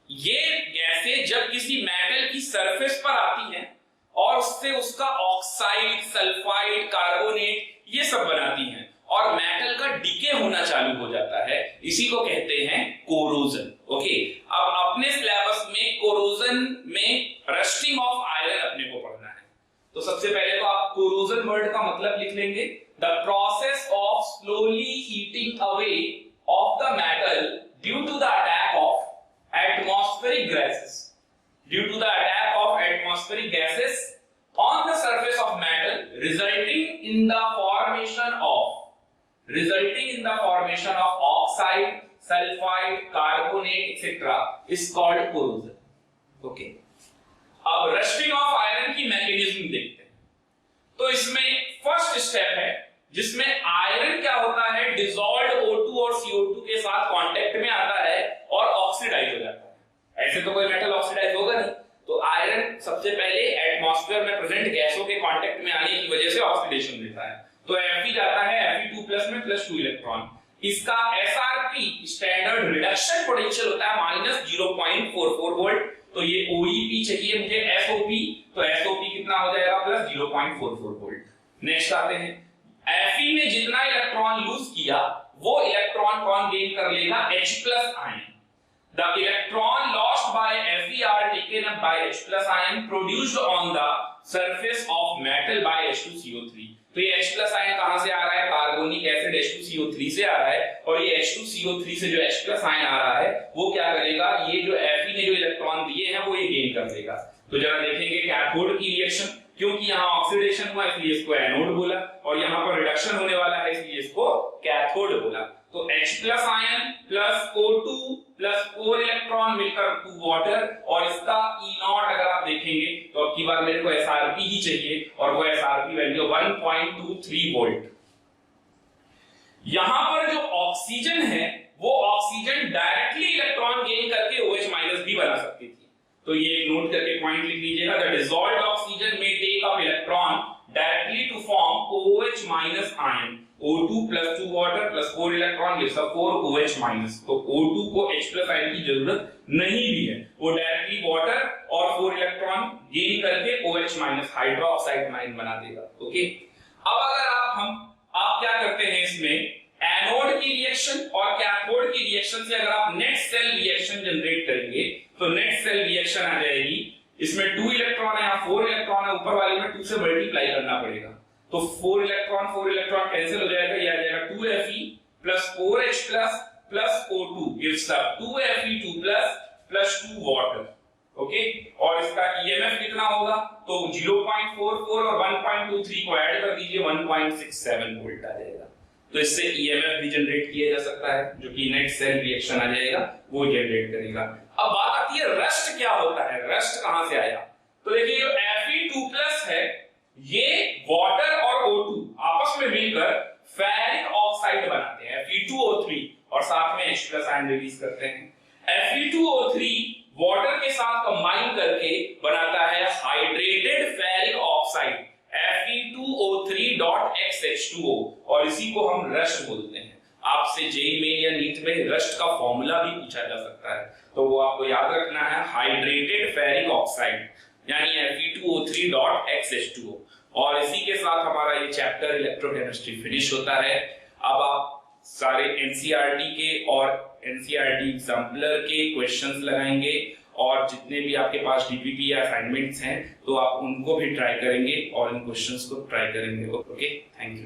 ये गैसें जब किसी मेटल की सरफेस पर आती हैं और उससे उसका ऑक्साइड, सल्फाइड, कार्बोनेट ये सब बनाती हैं और मेटल का डिके होना चालू हो जाता है, इसी को कहते हैं कोरोजन। ओके, अब अपने सिलेबस में कोरोजन में रस्टिंग ऑफ आयरन अपने को पढ़ना है। तो सबसे पहले तो आप कोरोजन वर्ड का मतलब लिख लेंगे, the process of slowly heating away of the metal due to the attack of atmospheric gases, due to the attack of atmospheric gases on the surface of metal, resulting in the formation of oxide, sulfide, carbonate, etc. is called corrosion. Okay. अब rusting of iron की mechanism देखते हैं। तो इसमें first step है जिसमें iron क्या होता है, डिसॉल्व्ड O2 और CO2 के साथ कांटेक्ट में आता है और ऑक्सीडाइज हो जाता है। ऐसे तो कोई मेटल ऑक्सीडाइज होगा नहीं, तो आयरन सबसे पहले एटमॉस्फेयर में प्रेजेंट गैसों के कांटेक्ट में आने की वजह से ऑक्सीडेशन देता है। तो Fe जाता है Fe2+ में +2 इलेक्ट्रॉन। इसका SRP स्टैंडर्ड रिडक्शन पोटेंशियल होता है -0.44 वोल्ट। तो ये OEP चाहिए मुझे SOP, तो SOP कितना हो जाएगा +0.44 वोल्ट। नेक्स्ट आते हैं, Fe ने जितना इलेक्ट्रॉन लूज किया वो इलेक्ट्रॉन कौन गेन कर लेगा, H+ ion. The electron lost by Fe are taken up by H+ ion produced on the surface of metal by H2CO3। तो ये H+ आयन कहां से आ रहा है, कार्बोनिक एसिड H2CO3 से आ रहा है, और ये H2CO3 से जो H+ आयन आ रहा है वो क्या करेगा, ये जो Fe ने जो इलेक्ट्रॉन दिए हैं वो ये गेन कर लेगा। तो जरा देखेंगे कैथोड की रिएक्शन, क्योंकि यहाँ ऑक्सीडेशन हुआ इसलिए इसको एनोड बोला, और यहाँ पर रिडक्शन होने वाला है इसलिए इसको कैथोड बोला। तो H+ ion plus O2 plus 4 electron मिलकर 2 वाटर, और इसका E0 अगर आप देखेंगे तो अब की बार मेरे को SRP ही चाहिए, और वो SRP वैल्यू 1.23 वोल्ट। यहां पर जो ऑक्सीजन है वो ऑक्सीजन डायरेक्टली इलेक्ट्रॉन गेन करके OH- भी बना सकती थी। तो ये नोट करके पॉइंट लिख लीजिएगा, द डिसॉल्व्ड ऑक्सीजन में take up electron directly to form OH- ion. O2 + 2 water plus 4 electron gives a 4 OH-। तो O2 को H+ आयन की जरूरत नहीं भी है, वो डायरेक्टली वाटर और 4 इलेक्ट्रॉन गेन करके OH- हाइड्रोक्साइड आयन बना देगा। ओके, अब अगर आप क्या करते हैं इसमें, एनोड की रिएक्शन और कैथोड की रिएक्शन से अगर आप नेट सेल रिएक्शन जनरेट करेंगे तो नेट सेल रिएक्शन आ जाएगी। इसमें 2 इलेक्ट्रॉन है, यहाँ 4 इलेक्ट्रॉन है, ऊपर वाले में 2 से मल्टीप्लाई करना पड़ेगा। तो 4 इलेक्ट्रॉन कैंसिल हो जाएगा, ये आ जाएगा 2Fe plus 4H+ plus O2 gives up 2Fe2+ plus 2 water. Okay, और इसका EMF कितना होगा, तो 0.44 और 1.23 को ऐड कर दीजिए, 1.67 वोल्ट आ जाएगा। तो इससे EMF भी जनरेट किया जा सकता है, जो कि नेट सेल रिएक्शन आ जाएगा वो जनरेट करेगा। अब बात आती है रस्ट क्या होता है, रस्ट कहां से आया। तो देखिए जो Fe2+ है ये वाटर और O2 आपस में मिलकर फेरिक ऑक्साइड बनाते हैं Fe2O3, और साथ में H+ आयन रिलीज करते हैं। Fe2O3 वाटर के साथ कंबाइन करके बनाता है हाइड्रेटेड फेरिक ऑक्साइड Fe2O3.XH2O, और इसी को हम रस्ट बोलते हैं। आपसे जेईई में या नीट में रस्ट का फॉर्मूला भी पूछा जा सकता है, तो वो आपको याद रखना है, हाइड्रेटेड फेरिक ऑक्साइड यानी Fe2O3.XH2O। और इसी के साथ हमारा ये चैप्टर इलेक्ट्रोकेमिस्ट्री फिनिश होता है। अब आप सारे एनसीईआरटी के और एनसीईआरटी एग्जाम्पलर के क्वेश्चंस लगाएंगे, और जितने भी आपके पास डीपीपी या असाइनमेंट्स हैं तो आप उनको भी ट्राई करेंगे और इन क्वेश्चंस को ट्राई करेंगे। Okay, thank you.